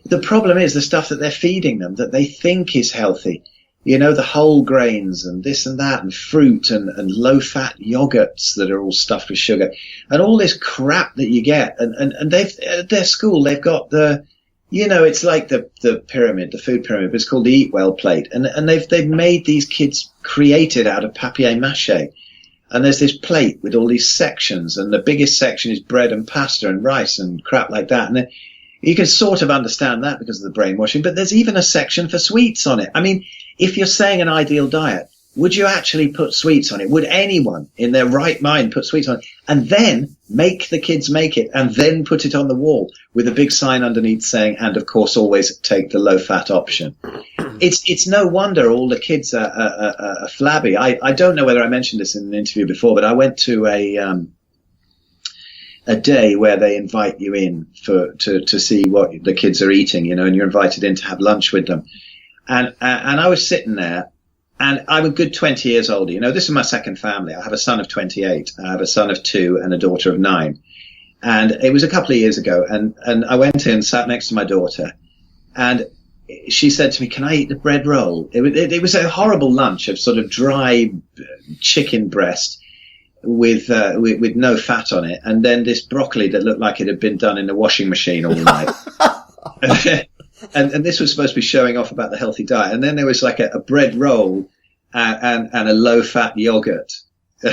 the problem is the stuff that they're feeding them that they think is healthy. The whole grains and this and that and fruit and low-fat yogurts that are all stuffed with sugar and all this crap that you get. And they've, at their school, they've got it's like the pyramid, the food pyramid, but it's called the Eat Well plate. And they've made these kids create it out of papier-mâché. And there's this plate with all these sections, and the biggest section is bread and pasta and rice and crap like that. And you can sort of understand that because of the brainwashing, but there's even a section for sweets on it. I mean, if you're saying an ideal diet, would you actually put sweets on it? Would anyone in their right mind put sweets on it and then make the kids make it and then put it on the wall with a big sign underneath saying, and of course, always take the low fat option? It's no wonder all the kids are flabby. I don't know whether I mentioned this in an interview before, but I went to a day where they invite you in to see what the kids are eating, and you're invited in to have lunch with them. And I was sitting there, and I'm a good 20 years older. This is my second family. I have a son of 28. I have a son of 2 and a daughter of 9. And it was a couple of years ago. And I went in, sat next to my daughter, and she said to me, can I eat the bread roll? It was a horrible lunch of sort of dry chicken breast with no fat on it. And then this broccoli that looked like it had been done in the washing machine all night. And this was supposed to be showing off about the healthy diet. And then there was like a bread roll and a low-fat yogurt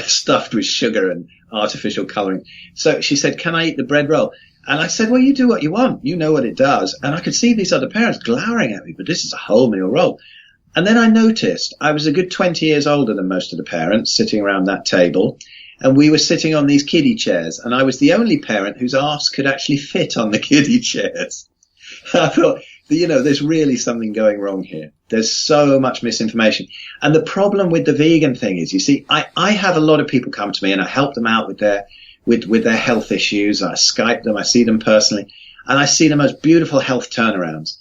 stuffed with sugar and artificial colouring. So she said, can I eat the bread roll? And I said, well, you do what you want. You know what it does. And I could see these other parents glowering at me, but this is a wholemeal roll. And then I noticed I was a good 20 years older than most of the parents sitting around that table. And we were sitting on these kiddie chairs. And I was the only parent whose arse could actually fit on the kiddie chairs. I thought, there's really something going wrong here. There's so much misinformation. And the problem with the vegan thing is, you see, I have a lot of people come to me and I help them out with their health issues. I Skype them. I see them personally and I see the most beautiful health turnarounds.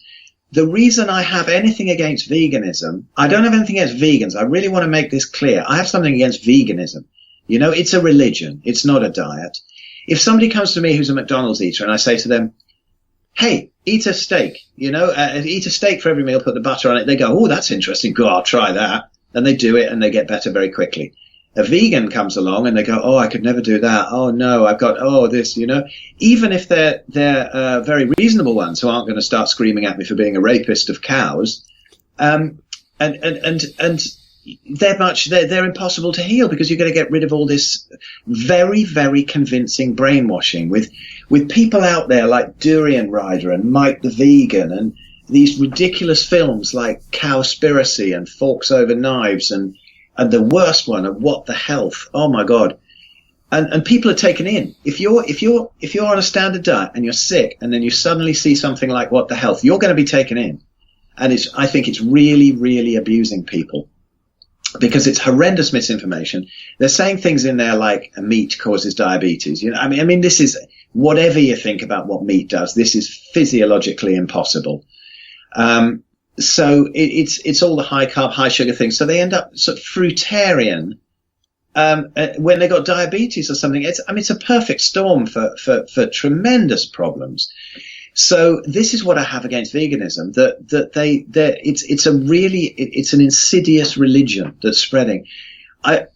The reason I have anything against veganism, I don't have anything against vegans. I really want to make this clear. I have something against veganism. It's a religion. It's not a diet. If somebody comes to me who's a McDonald's eater and I say to them, hey, eat a steak, eat a steak for every meal, put the butter on it. They go, oh, that's interesting. Go, I'll try that. And they do it and they get better very quickly. A vegan comes along and they go, oh, I could never do that. Oh, no, I've got, this, even if they're very reasonable ones who aren't going to start screaming at me for being a rapist of cows. And they're impossible to heal, because you're going to get rid of all this very, very convincing brainwashing with people out there like Durian Rider and Mike the Vegan and these ridiculous films like Cowspiracy and Forks Over Knives and the worst one of What the Health. Oh my God. And people are taken in. If you're on a standard diet and you're sick and then you suddenly see something like What the Health, you're going to be taken in. And I think it's really, really abusing people, because it's horrendous misinformation. They're saying things in there like meat causes diabetes. I mean, this is, whatever you think about what meat does, this is physiologically impossible. So it's all the high carb, high sugar things. So they end up sort of fruitarian, when they got diabetes or something. It's a perfect storm for tremendous problems. So this is what I have against veganism, it's an insidious religion that's spreading. A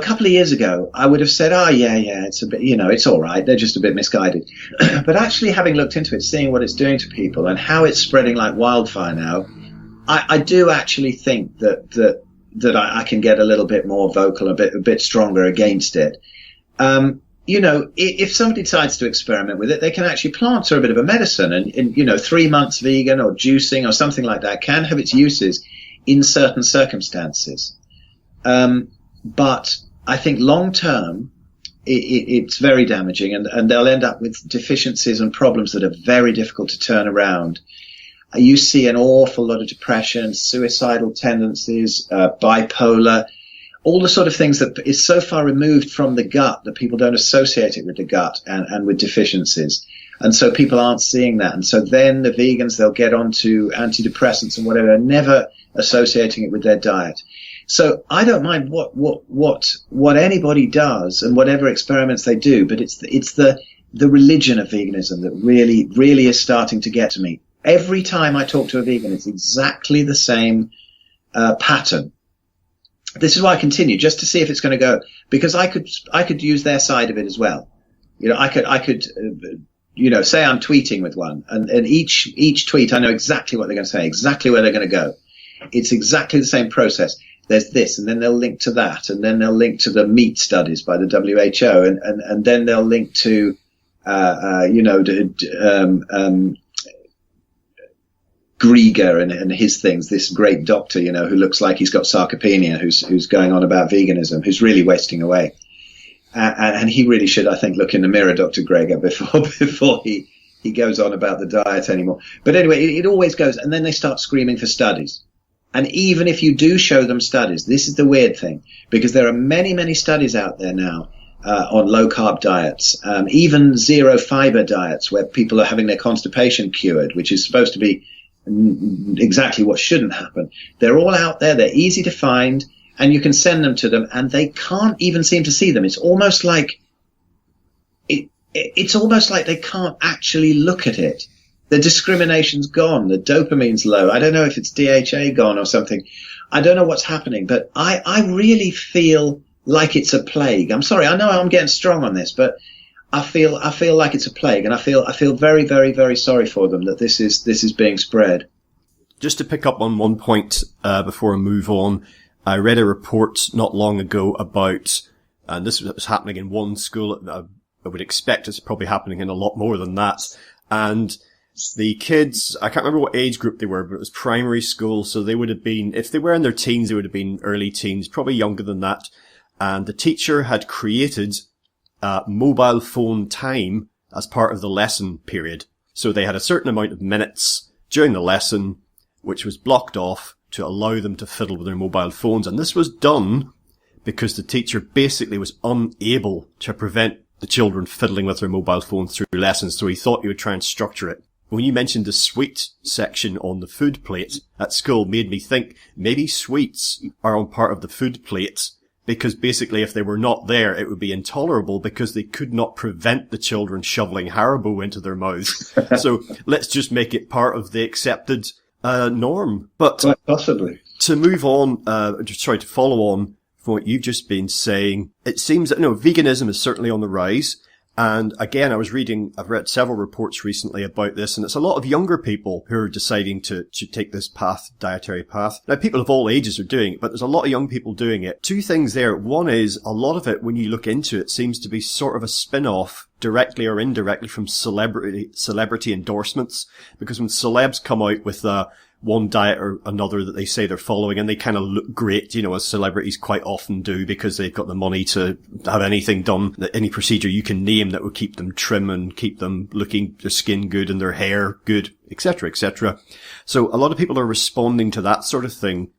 couple of years ago, I would have said, it's a bit, it's all right. They're just a bit misguided. But actually having looked into it, seeing what it's doing to people and how it's spreading like wildfire now, I do actually think that I can get a little bit more vocal, a bit stronger against it. If somebody decides to experiment with it, they can actually plant a bit of a medicine, and 3 months vegan or juicing or something like that can have its uses in certain circumstances. But I think long term, it's very damaging, and they'll end up with deficiencies and problems that are very difficult to turn around. You see an awful lot of depression, suicidal tendencies, bipolar, all the sort of things that is so far removed from the gut that people don't associate it with the gut and with deficiencies. And so people aren't seeing that. And so then the vegans, they'll get onto antidepressants and whatever, never associating it with their diet. So I don't mind what anybody does and whatever experiments they do, but it's the religion of veganism that really, really is starting to get to me. Every time I talk to a vegan, it's exactly the same pattern. This is why I continue, just to see if it's going to go, because I could use their side of it as well. I could say I'm tweeting with one, and each tweet I know exactly what they're going to say, exactly where they're going to go. It's exactly the same process. There's this, and then they'll link to that, and then they'll link to the meat studies by the WHO, and then they'll link to, Grieger and his things, this great doctor, who looks like he's got sarcopenia, who's going on about veganism, who's really wasting away. And he really should, I think, look in the mirror, Dr. Greger, before he goes on about the diet anymore. But anyway, it always goes, and then they start screaming for studies. And even if you do show them studies, this is the weird thing, because there are many, many studies out there now on low carb diets, even zero fiber diets, where people are having their constipation cured, which is supposed to be exactly what shouldn't happen. They're all out there. They're easy to find, and you can send them to them, and they can't even seem to see them. It's almost like it's almost like they can't actually look at it. The discrimination's gone. The dopamine's low. I don't know if it's DHA gone or something. I don't know what's happening, but I really feel like it's a plague. I'm sorry. I know I'm getting strong on this, but I feel like it's a plague, and I feel very, very, very sorry for them that this is being spread. Just to pick up on one point before I move on, I read a report not long ago about, and this was happening in one school. I would expect it's probably happening in a lot more than that. And the kids, I can't remember what age group they were, but it was primary school, so they would have been, if they were in their teens, they would have been early teens, probably younger than that. And the teacher had created mobile phone time as part of the lesson period. So they had a certain amount of minutes during the lesson, which was blocked off to allow them to fiddle with their mobile phones. And this was done because the teacher basically was unable to prevent the children fiddling with their mobile phones through lessons. So he thought he would try and structure it. When you mentioned the sweet section on the food plate at school, made me think maybe sweets are on part of the food plate, because basically if they were not there, it would be intolerable because they could not prevent the children shoveling Haribo into their mouths. So let's just make it part of the accepted norm. But quite possibly. To move on, to follow on from what you've just been saying, it seems that, veganism is certainly on the rise. And again, I've read several reports recently about this, and it's a lot of younger people who are deciding to take this dietary path. Now, people of all ages are doing it, but there's a lot of young people doing it. Two things there. One is, a lot of it, when you look into it, seems to be sort of a spin-off, directly or indirectly, from celebrity endorsements. Because when celebs come out with one diet or another that they say they're following, and they kind of look great, as celebrities quite often do, because they've got the money to have anything done, any procedure you can name that would keep them trim and keep them looking, their skin good and their hair good, etc., etc. So a lot of people are responding to that sort of thing,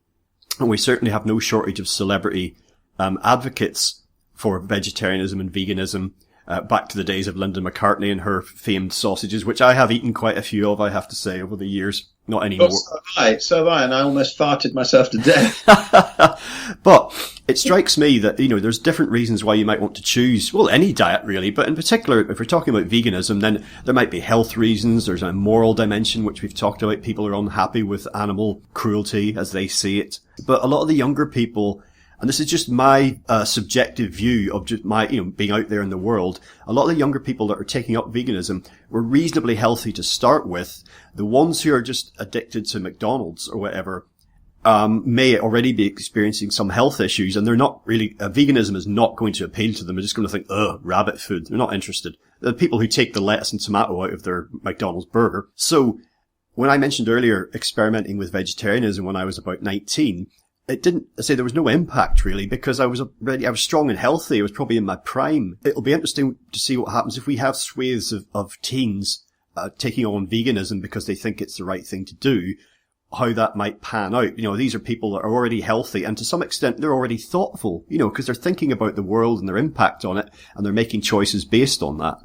and we certainly have no shortage of celebrity advocates for vegetarianism and veganism. Back to the days of Linda McCartney and her famed sausages, which I have eaten quite a few of, I have to say, over the years. Not anymore. Well, so have I, and I almost farted myself to death. But it strikes me that, there's different reasons why you might want to choose, well, any diet really, but in particular, if we're talking about veganism, then there might be health reasons, there's a moral dimension, which we've talked about. People are unhappy with animal cruelty as they see it. But a lot of the younger people, and this is just my subjective view of just my, being out there in the world. A lot of the younger people that are taking up veganism were reasonably healthy to start with. The ones who are just addicted to McDonald's or whatever, may already be experiencing some health issues, and they're not really, veganism is not going to appeal to them. They're just going to think, rabbit food. They're not interested. The people who take the lettuce and tomato out of their McDonald's burger. So when I mentioned earlier experimenting with vegetarianism when I was about 19, there was no impact really, because I was strong and healthy. I was probably in my prime. It'll be interesting to see what happens if we have swathes of teens, taking on veganism because they think it's the right thing to do, how that might pan out. These are people that are already healthy, and to some extent they're already thoughtful, because they're thinking about the world and their impact on it, and they're making choices based on that.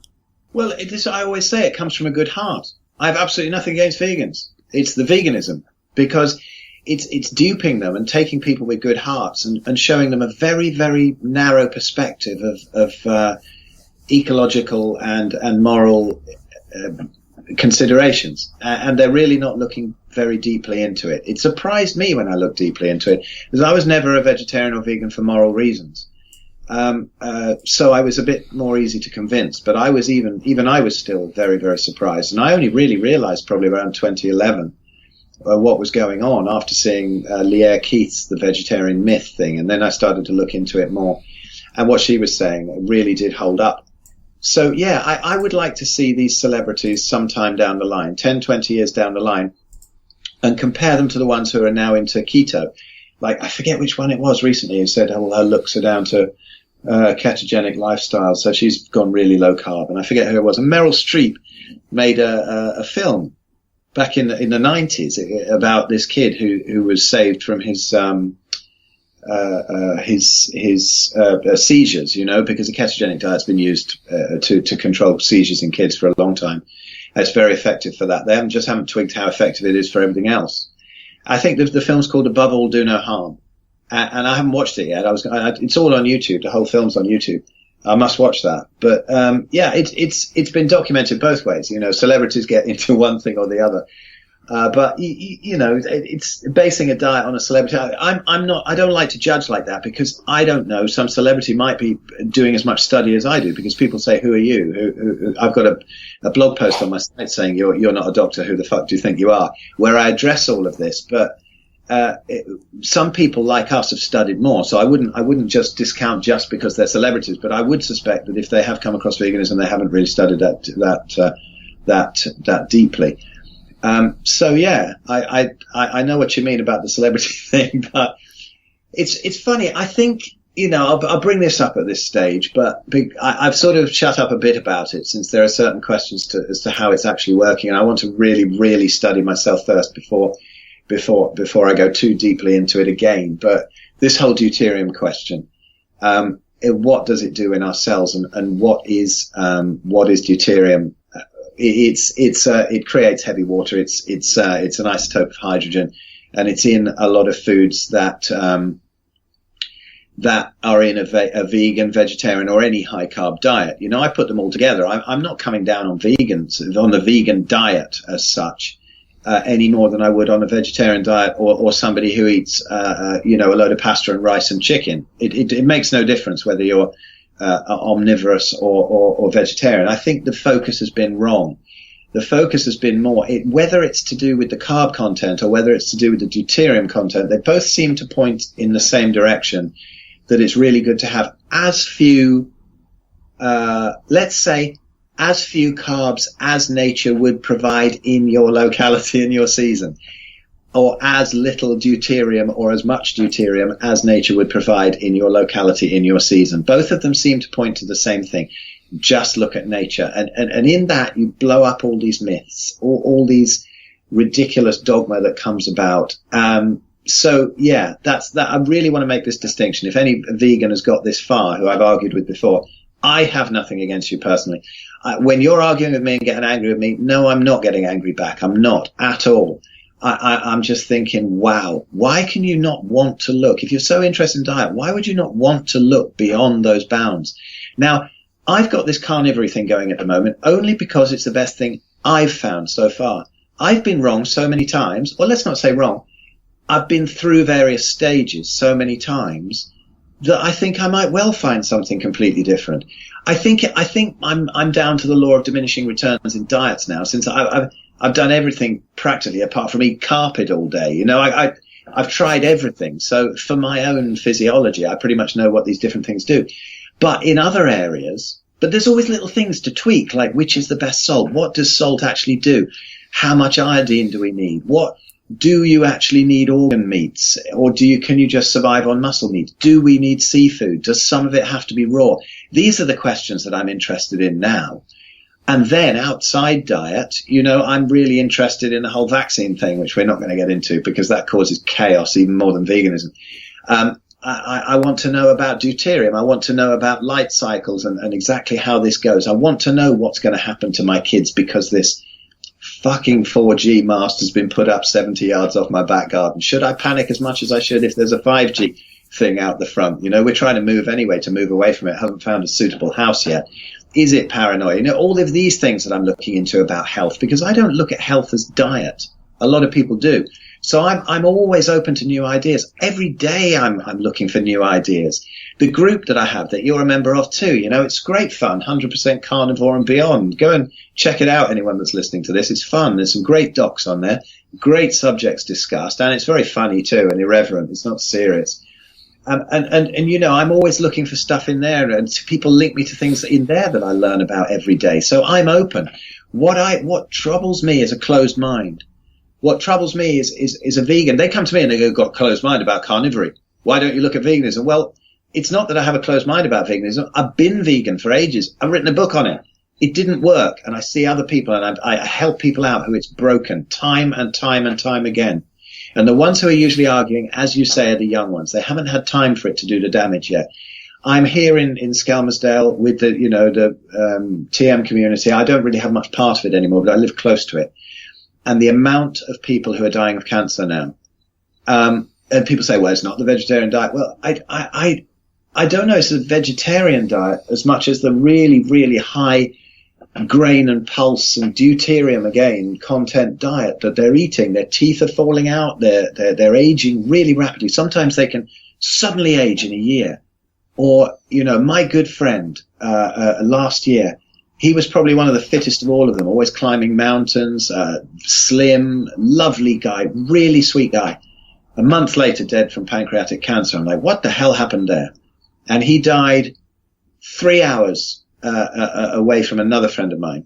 Well, I always say it comes from a good heart. I have absolutely nothing against vegans. It's the veganism, because it's duping them and taking people with good hearts and showing them a very, very narrow perspective of ecological and moral considerations. And they're really not looking very deeply into it. It surprised me when I looked deeply into it, because I was never a vegetarian or vegan for moral reasons. So I was a bit more easy to convince, but I was I was still very, very surprised. And I only really realized probably around 2011 what was going on after seeing Leah Keith's The Vegetarian Myth thing. And then I started to look into it more. And what she was saying really did hold up. So, yeah, I would like to see these celebrities sometime down the line, 10, 20 years down the line, and compare them to the ones who are now into keto. Like, I forget which one it was recently who said, her looks are down to ketogenic lifestyle. So she's gone really low carb. And I forget who it was. And Meryl Streep made a film back in the 90s about this kid who was saved from his seizures, because the ketogenic diet's been used to control seizures in kids for a long time. It's very effective for that. They haven't twigged how effective it is for everything else. I think the film's called Above All, Do No Harm, and I haven't watched it yet. It's all on YouTube. The whole film's on YouTube. I must watch that. But it's been documented both ways. Celebrities get into one thing or the other. But it's basing a diet on a celebrity. I don't like to judge like that, because I don't know. Some celebrity might be doing as much study as I do, because people say, "Who are you?" I've got a blog post on my site saying, "You're not a doctor. Who the fuck do you think you are?" Where I address all of this, but some people like us have studied more, so I wouldn't just discount just because they're celebrities. But I would suspect that if they have come across veganism, they haven't really studied that deeply. So yeah, I know what you mean about the celebrity thing, but it's funny. I think, I'll bring this up at this stage, but I've sort of shut up a bit about it, since there are certain questions as to how it's actually working, and I want to really, really study myself first before I go too deeply into it again. But this whole deuterium question, what does it do in our cells, and what is deuterium? It creates heavy water. It's an isotope of hydrogen, and it's in a lot of foods that are in a vegan, vegetarian, or any high carb diet. I put them all together. I'm not coming down on the vegan diet as such, any more than I would on a vegetarian diet or somebody who eats, a load of pasta and rice and chicken. It makes no difference whether you're omnivorous or vegetarian. I think the focus has been wrong. The focus has been more, whether it's to do with the carb content or whether it's to do with the deuterium content, they both seem to point in the same direction, that it's really good to have as few, let's say, as few carbs as nature would provide in your locality, in your season, or as little deuterium or as much deuterium as nature would provide in your locality, in your season. Both of them seem to point to the same thing. Just look at nature. And in that, you blow up all these myths, all these ridiculous dogma that comes about. So yeah, that's that. I really want to make this distinction. If any vegan has got this far, who I've argued with before, I have nothing against you personally. When you're arguing with me and getting angry with me, no, I'm not getting angry back. I'm not at all. I'm just thinking, wow, why can you not want to look? If you're so interested in diet, why would you not want to look beyond those bounds? Now, I've got this carnivory thing going at the moment only because it's the best thing I've found so far. I've been wrong so many times, or let's not say wrong. I've been through various stages so many times that I think I might well find something completely different. I think I'm down to the law of diminishing returns in diets now, since I've done everything practically apart from eat carpet all day. You know, I've tried everything. So for my own physiology, I pretty much know what these different things do. But in other areas, but there's always little things to tweak, like which is the best salt? What does salt actually do? How much iodine do we need? What do you actually need organ meats, or can you just survive on muscle meat? Do we need seafood? Does some of it have to be raw? These are the questions that I'm interested in now. And then outside diet, you know, I'm really interested in the whole vaccine thing, which we're not going to get into because that causes chaos even more than veganism. I want to know about deuterium. I want to know about light cycles and exactly how this goes. I want to know what's going to happen to my kids because this fucking 4G mast has been put up 70 yards off my back garden. Should I panic as much as I should if there's a 5G thing out the front? You know, we're trying to move anyway to move away from it. Haven't found a suitable house yet. Is it paranoia? You know, all of these things that I'm looking into about health, because I don't look at health as diet. A lot of people do. So I'm always open to new ideas. Every day I'm looking for new ideas. The group that I have that you're a member of too, you know, it's great fun. 100% carnivore and beyond. Go and check it out. Anyone that's listening to this, it's fun. There's some great docs on there, great subjects discussed, and it's very funny too and irreverent. It's not serious. And you know, I'm always looking for stuff in there, and people link me to things in there that I learn about every day. So I'm open. What troubles me is a closed mind. What troubles me is a vegan. They come to me and they go, got a closed mind about carnivory. Why don't you look at veganism? Well, it's not that I have a closed mind about veganism. I've been vegan for ages. I've written a book on it. It didn't work. And I see other people and I help people out who it's broken time and time and time again. And the ones who are usually arguing, as you say, are the young ones. They haven't had time for it to do the damage yet. I'm here in Skelmersdale with the TM community. I don't really have much part of it anymore, but I live close to it. And the amount of people who are dying of cancer now, and people say, well, it's not the vegetarian diet. Well, I don't know. It's a vegetarian diet as much as the really, really high grain and pulse and deuterium again content diet that they're eating. Their teeth are falling out. They're aging really rapidly. Sometimes they can suddenly age in a year. Or, you know, my good friend, last year, he was probably one of the fittest of all of them, always climbing mountains, slim, lovely guy, really sweet guy. A month later, dead from pancreatic cancer. I'm like, what the hell happened there? And he died 3 hours away from another friend of mine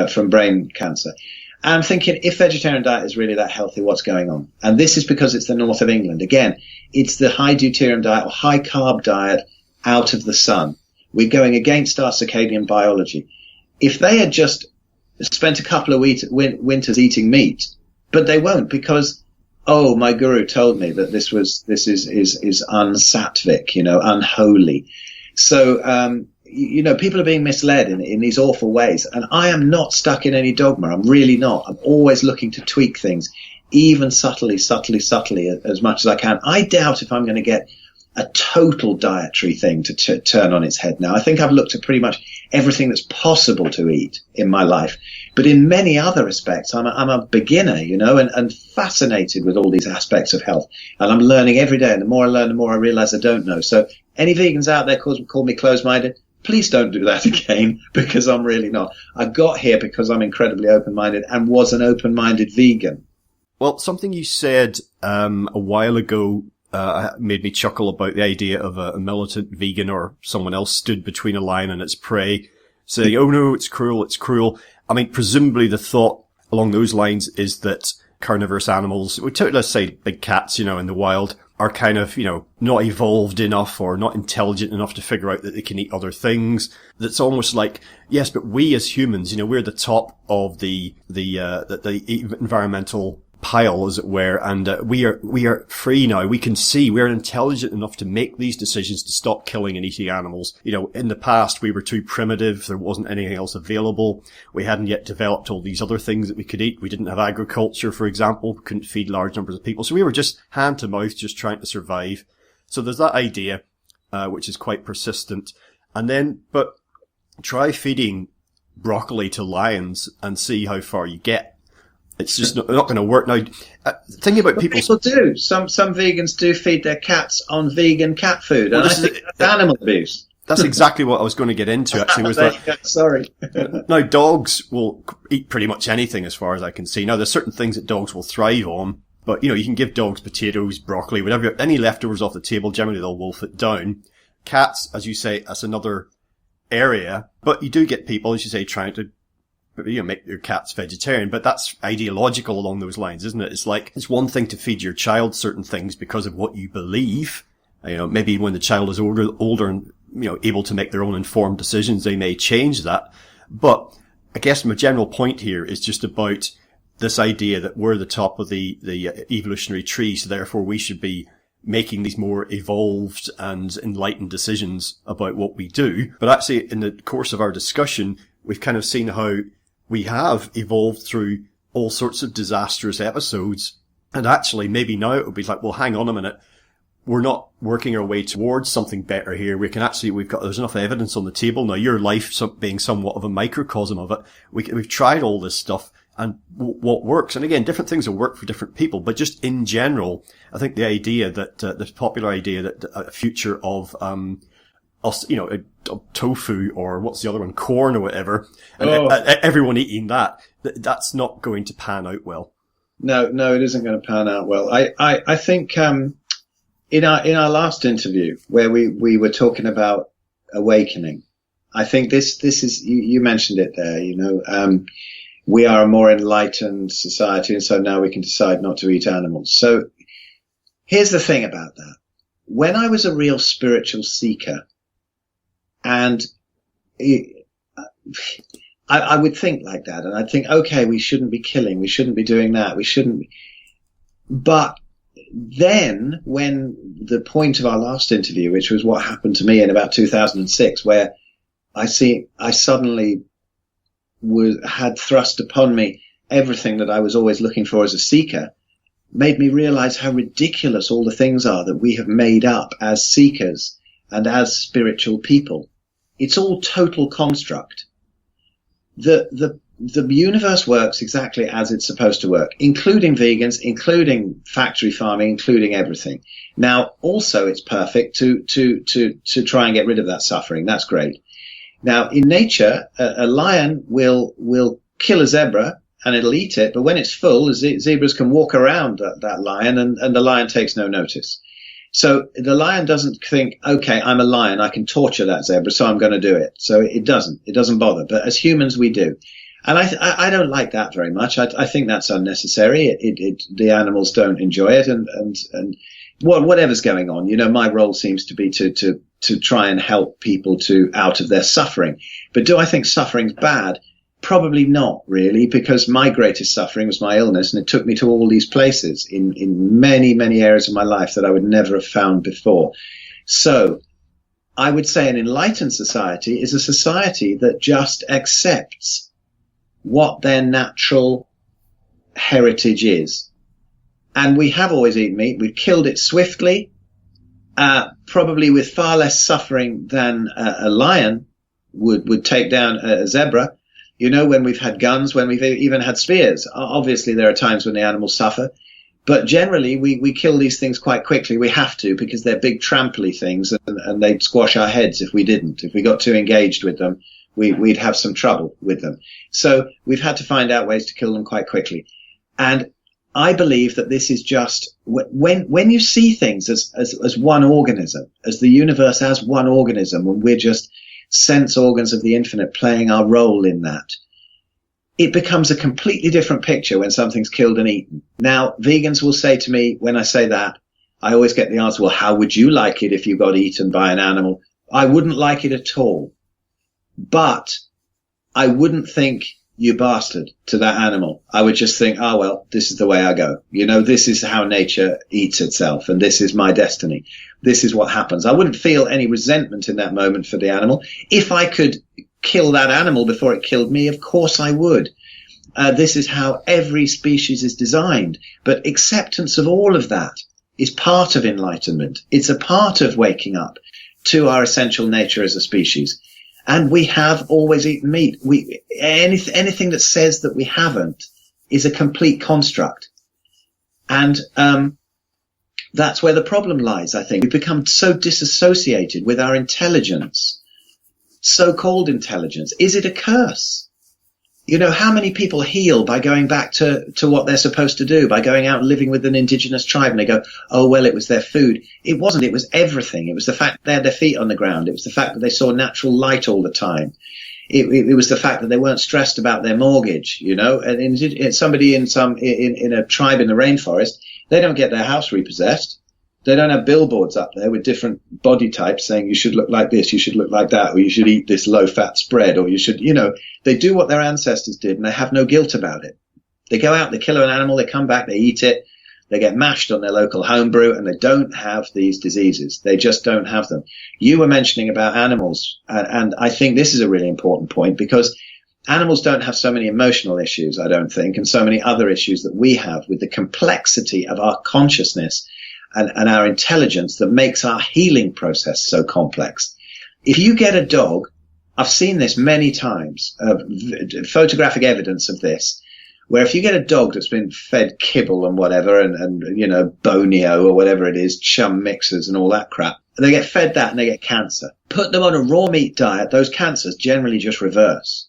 from brain cancer. And I'm thinking, if vegetarian diet is really that healthy, what's going on? And this is because it's the north of England. Again, it's the high deuterium diet or high carb diet out of the sun. We're going against our circadian biology. If they had just spent a couple of winters eating meat, but they won't because, oh, my guru told me that this is unsattvic, you know, unholy. So, you know, people are being misled in these awful ways. And I am not stuck in any dogma. I'm really not. I'm always looking to tweak things, even subtly, as much as I can. I doubt if I'm going to get a total dietary thing to turn on its head now. I think I've looked at pretty much everything that's possible to eat in my life. But in many other respects, I'm a beginner, you know, and fascinated with all these aspects of health. And I'm learning every day. And the more I learn, the more I realize I don't know. So any vegans out there call me closed-minded, Please don't do that again, because I'm really not. I got here because I'm incredibly open-minded and was an open-minded vegan. Well, something you said a while ago made me chuckle about the idea of a militant vegan or someone else stood between a lion and its prey, saying, oh no, it's cruel, it's cruel. I mean, presumably the thought along those lines is that carnivorous animals, let's say big cats, in the wild, are kind of, not evolved enough or not intelligent enough to figure out that they can eat other things. That's almost like, yes, but we as humans, we're the top of the environmental pile, as it were, and we are free now. We can see we're intelligent enough to make these decisions to stop killing and eating animals. In the past we were too primitive. There wasn't anything else available. We hadn't yet developed all these other things that we could eat. We didn't have agriculture, for example. We couldn't feed large numbers of people. So we were just hand to mouth, just trying to survive. So there's that idea, which is quite persistent. But try feeding broccoli to lions and see how far you get. It's just not going to work. Now, thinking about people do. Some vegans do feed their cats on vegan cat food, and I think that's animal abuse. That's exactly what I was going to get into, actually. Sorry. Now, dogs will eat pretty much anything as far as I can see. Now, there's certain things that dogs will thrive on, but, you can give dogs potatoes, broccoli, whatever, any leftovers off the table, generally they'll wolf it down. Cats, as you say, that's another area, but you do get people, as you say, trying to make your cats vegetarian, but that's ideological along those lines, isn't it? It's like, it's one thing to feed your child certain things because of what you believe. Maybe when the child is older and, able to make their own informed decisions, they may change that. But I guess my general point here is just about this idea that we're the top of the evolutionary tree, so therefore we should be making these more evolved and enlightened decisions about what we do. But actually, in the course of our discussion, we've kind of seen how we have evolved through all sorts of disastrous episodes. And actually, maybe now it would be like, well, hang on a minute. We're not working our way towards something better here. There's enough evidence on the table now. Your life being somewhat of a microcosm of it. We've tried all this stuff and what works. And again, different things will work for different people. But just in general, I think the idea that, the popular idea that a future of, tofu or what's the other one, corn or whatever, and everyone eating that's not going to pan out well. No, it isn't going to pan out well. I think in our last interview where we were talking about awakening, I think this is you mentioned it there. We are a more enlightened society, and so now we can decide not to eat animals. So here's the thing about that: when I was a real spiritual seeker. And I would think like that, and I'd think, okay, we shouldn't be killing, we shouldn't be doing that, we shouldn't be. But then, when the point of our last interview, which was what happened to me in about 2006, where I suddenly had thrust upon me everything that I was always looking for as a seeker, made me realize how ridiculous all the things are that we have made up as seekers and as spiritual people. It's all total construct. The universe works exactly as it's supposed to work, including vegans, including factory farming, including everything. Now, also, it's perfect to try and get rid of that suffering. That's great. Now, in nature, a lion will kill a zebra and it'll eat it, but when it's full, zebras can walk around that lion and the lion takes no notice. So the lion doesn't think, okay, I'm a lion, I can torture that zebra, so I'm going to do it. So it doesn't bother. But as humans, we do. And I don't like that very much. I think that's unnecessary. The animals don't enjoy it, and whatever's going on. My role seems to be to try and help people out of their suffering. But do I think suffering's bad? Probably not really, because my greatest suffering was my illness, and it took me to all these places in many, many areas of my life that I would never have found before. So I would say an enlightened society is a society that just accepts what their natural heritage is. And we have always eaten meat. We've killed it swiftly, probably with far less suffering than a lion would take down a zebra. When we've had guns, when we've even had spears. Obviously, there are times when the animals suffer, But generally, we kill these things quite quickly. We have to, because they're big tramply things, and they'd squash our heads if we didn't. If we got too engaged with them, we'd have some trouble with them. So we've had to find out ways to kill them quite quickly. And I believe that this is just when you see things as one organism, as the universe as one organism, when we're just sense organs of the infinite playing our role in that, it becomes a completely different picture when something's killed and eaten. Now, vegans will say to me, when I say that, I always get the answer, well, how would you like it if you got eaten by an animal? I wouldn't like it at all. But I wouldn't think, you bastard, to that animal. I would just think, oh, well, this is the way I go. You know, this is how nature eats itself, and this is my destiny. This is what happens. I wouldn't feel any resentment in that moment for the animal. If I could kill that animal before it killed me, of course I would. This is how every species is designed. But acceptance of all of that is part of enlightenment. It's a part of waking up to our essential nature as a species. And we have always eaten meat. Anything that says that we haven't is a complete construct. And that's where the problem lies, I think. We've become so disassociated with our intelligence, so-called intelligence. Is it a curse? You know, how many people heal by going back to what they're supposed to do, by going out and living with an indigenous tribe, and they go, oh, well, it was their food. It wasn't. It was everything. It was the fact that they had their feet on the ground. It was the fact that they saw natural light all the time. It was the fact that they weren't stressed about their mortgage, you know. And somebody in a tribe in the rainforest, they don't get their house repossessed. They don't have billboards up there with different body types saying you should look like this, you should look like that, or you should eat this low-fat spread, or you should, you know, they do what their ancestors did and they have no guilt about it. They go out, they kill an animal, they come back, they eat it, they get mashed on their local homebrew, and they don't have these diseases. They just don't have them. You were mentioning about animals, and I think this is a really important point, because animals don't have so many emotional issues, I don't think, and so many other issues that we have with the complexity of our consciousness and our intelligence that makes our healing process so complex. If you get a dog, I've seen this many times, photographic evidence of this, where if you get a dog that's been fed kibble and whatever, and you know, bonio or whatever it is, chum mixers and all that crap, they get fed that and they get cancer. Put them on a raw meat diet, those cancers generally just reverse.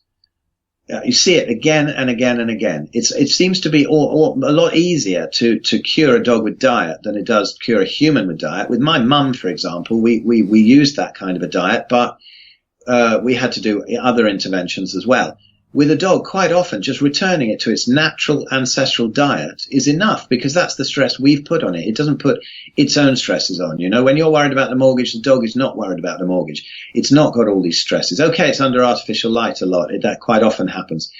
You see it again and again and again. It seems to be a lot easier to cure a dog with diet than it does cure a human with diet. With my mum, for example, we used that kind of a diet, but we had to do other interventions as well. With a dog, quite often, just returning it to its natural ancestral diet is enough, because that's the stress we've put on it. It doesn't put its own stresses on. You know, when you're worried about the mortgage, the dog is not worried about the mortgage. It's not got all these stresses. Okay, it's under artificial light a lot. That quite often happens.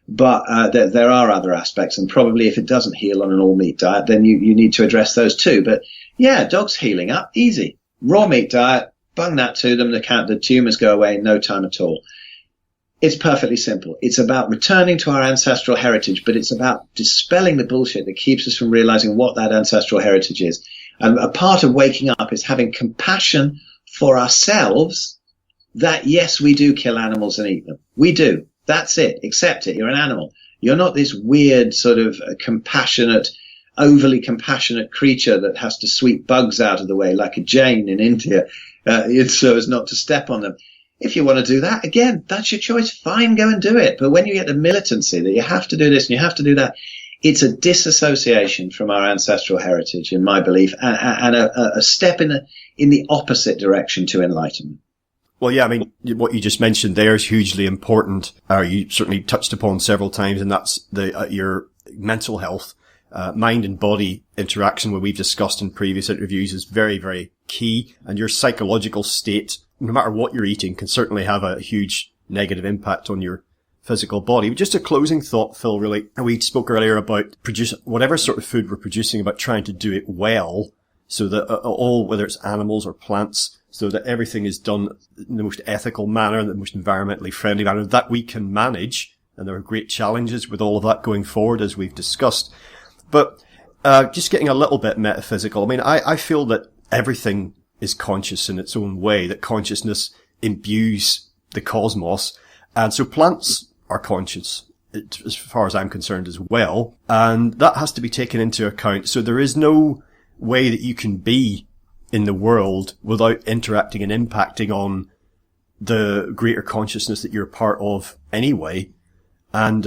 But there are other aspects, and probably if it doesn't heal on an all-meat diet, then you need to address those too. But yeah, dogs healing up, easy. Raw meat diet, bung that to them, the tumours go away in no time at all. It's perfectly simple. It's about returning to our ancestral heritage, but it's about dispelling the bullshit that keeps us from realizing what that ancestral heritage is. And a part of waking up is having compassion for ourselves that, yes, we do kill animals and eat them. We do. That's it. Accept it. You're an animal. You're not this weird sort of overly compassionate creature that has to sweep bugs out of the way like a Jain in India, so as not to step on them. If you want to do that, again, that's your choice. Fine, go and do it. But when you get the militancy that you have to do this and you have to do that, it's a disassociation from our ancestral heritage, in my belief, and a step in the opposite direction to enlightenment. Well, yeah, I mean, what you just mentioned there is hugely important. You certainly touched upon several times, and that's your mental health, mind and body interaction, where we've discussed in previous interviews, is very, very key. And your psychological state, no matter what you're eating, can certainly have a huge negative impact on your physical body. Just a closing thought, Phil, really. We spoke earlier about whatever sort of food we're producing, about trying to do it well, so that whether it's animals or plants, so that everything is done in the most ethical manner, the most environmentally friendly manner that we can manage. And there are great challenges with all of that going forward, as we've discussed. But just getting a little bit metaphysical, I mean, I feel that everything is conscious in its own way, that consciousness imbues the cosmos. And so plants are conscious as far as I'm concerned as well. And that has to be taken into account. So there is no way that you can be in the world without interacting and impacting on the greater consciousness that you're part of anyway. And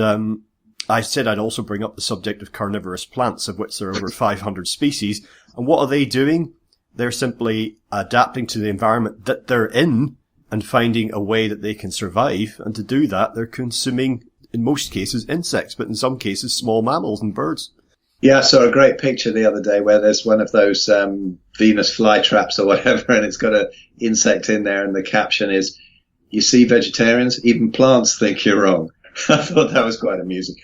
I said I'd also bring up the subject of carnivorous plants, of which there are over 500 species. And what are they doing? They're simply adapting to the environment that they're in and finding a way that they can survive. And to do that, they're consuming, in most cases, insects, but in some cases, small mammals and birds. Yeah, I saw a great picture the other day where there's one of those Venus flytraps or whatever, and it's got an insect in there, and the caption is, "You see, vegetarians, even plants think you're wrong." I thought that was quite amusing.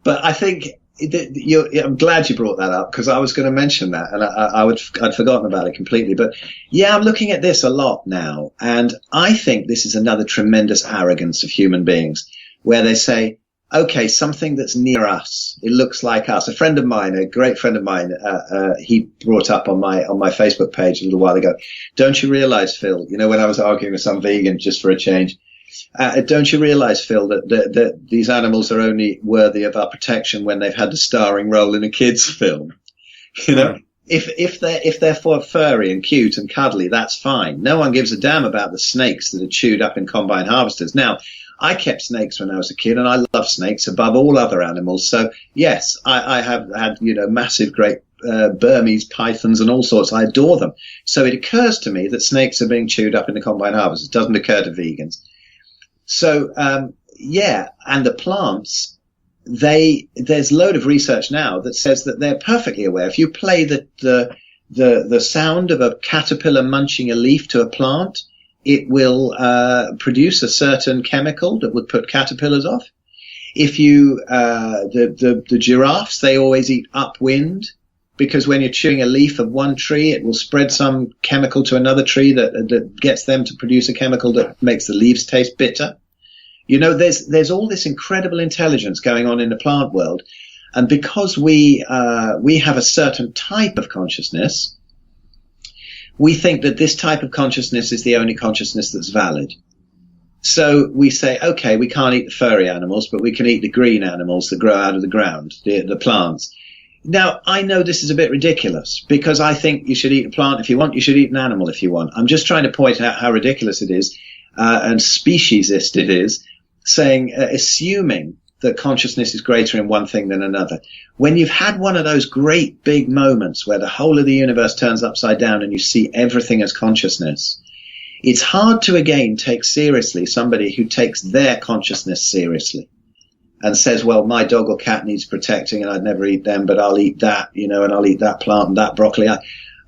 But I think I'm glad you brought that up, because I was going to mention that, and I'd forgotten about it completely. But yeah, I'm looking at this a lot now, and I think this is another tremendous arrogance of human beings, where they say, okay, something that's near us, it looks like us. A friend of mine, a great friend of mine, he brought up on my Facebook page a little while ago, don't you realize, Phil, when I was arguing with some vegan just for a change, don't you realize, Phil, that these animals are only worthy of our protection when they've had a starring role in a kid's film? If they're furry and cute and cuddly, that's fine. No one gives a damn about the snakes that are chewed up in combine harvesters. Now, I kept snakes when I was a kid, and I love snakes above all other animals. So yes, I have had, massive, great Burmese pythons and all sorts. I adore them. So it occurs to me that snakes are being chewed up in the combine harvesters. It doesn't occur to vegans. So, and the plants, there's a load of research now that says that they're perfectly aware. If you play the sound of a caterpillar munching a leaf to a plant, it will produce a certain chemical that would put caterpillars off. If you, the giraffes, they always eat upwind, because when you're chewing a leaf of one tree, it will spread some chemical to another tree that gets them to produce a chemical that makes the leaves taste bitter. There's all this incredible intelligence going on in the plant world. And because we have a certain type of consciousness, we think that this type of consciousness is the only consciousness that's valid. So we say, okay, we can't eat the furry animals, but we can eat the green animals that grow out of the ground, the plants. Now, I know this is a bit ridiculous, because I think you should eat a plant if you want, you should eat an animal if you want. I'm just trying to point out how ridiculous it is, and speciesist it is, assuming that consciousness is greater in one thing than another. When you've had one of those great big moments where the whole of the universe turns upside down and you see everything as consciousness, it's hard to again take seriously somebody who takes their consciousness seriously and says, well, my dog or cat needs protecting and I'd never eat them, but I'll eat that, and I'll eat that plant and that broccoli.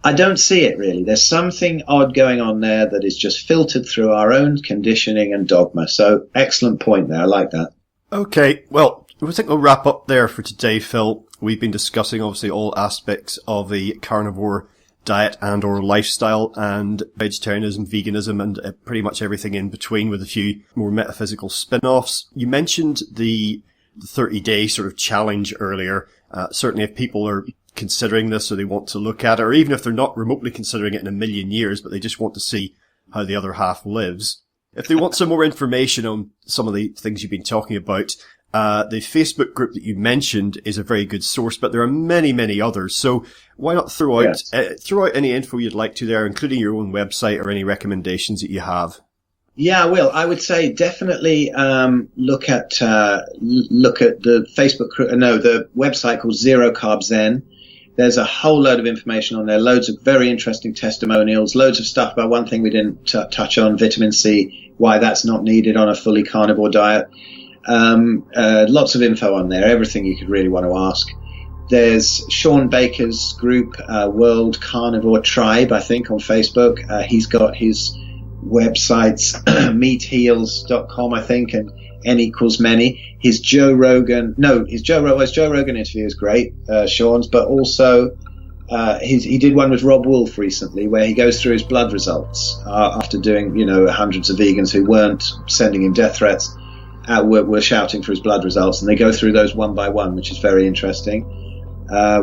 I don't see it really. There's something odd going on there that is just filtered through our own conditioning and dogma. So excellent point there. I like that. Okay, well, I think we'll wrap up there for today, Phil. We've been discussing obviously all aspects of the carnivore diet and or lifestyle, and vegetarianism, veganism, and pretty much everything in between, with a few more metaphysical spin-offs. You mentioned the 30-day sort of challenge earlier. Certainly if people are considering this or they want to look at it, or even if they're not remotely considering it in a million years, but they just want to see how the other half lives. If they want some more information on some of the things you've been talking about, the Facebook group that you mentioned is a very good source, but there are many, many others. So why not throw out any info you'd like to there, including your own website or any recommendations that you have? Yeah, I will. I would say definitely look at the Facebook group. No, the website called Zero Carb Zen. There's a whole load of information on there, loads of very interesting testimonials, loads of stuff about one thing we didn't touch on, vitamin C, why that's not needed on a fully carnivore diet. Lots of info on there, everything you could really want to ask. There's Sean Baker's group, World Carnivore Tribe, I think, on Facebook. He's got his websites, meatheals.com, I think, and N equals many. His Joe Rogan interview is great, Sean's, but also he did one with Rob Wolf recently where he goes through his blood results after doing, hundreds of vegans who weren't sending him death threats were shouting for his blood results, and they go through those one by one, which is very interesting,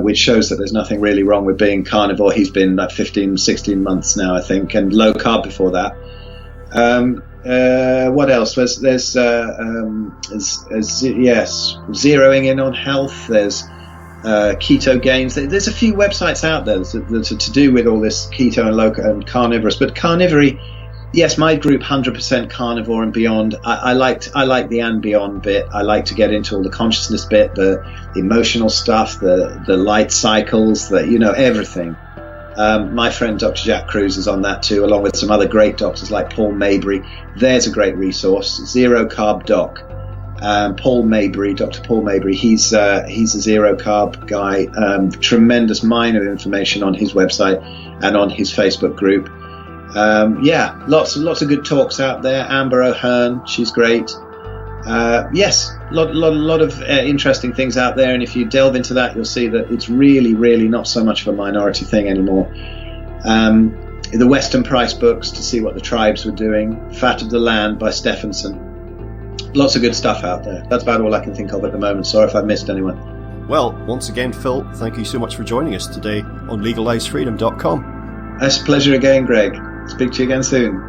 which shows that there's nothing really wrong with being carnivore. He's been like 15, 16 months now, I think, and low carb before that. What else? There's zeroing in on health. There's keto gains. There's a few websites out there that are to do with all this keto and low and carnivorous. But carnivory, yes, my group 100% carnivore and beyond. I like the and beyond bit. I like to get into all the consciousness bit, the emotional stuff, the light cycles, everything. My friend Dr. Jack Cruz is on that too, along with some other great doctors like Paul Mabry. There's a great resource, Zero Carb Doc. Paul Mabry, Dr. Paul Mabry, he's a zero carb guy. Tremendous mine of information on his website and on his Facebook group. Lots of good talks out there. Amber O'Hearn, she's great. Yes, lot of interesting things out there, and if you delve into that, you'll see that it's really, really not so much of a minority thing anymore. The Western Price books to see what the tribes were doing. Fat of the Land by Stephenson. Lots of good stuff out there. That's about all I can think of at the moment. Sorry if I missed anyone. Well, once again, Phil, thank you so much for joining us today on legalizedfreedom.com. It's a pleasure again, Greg. Speak to you again soon.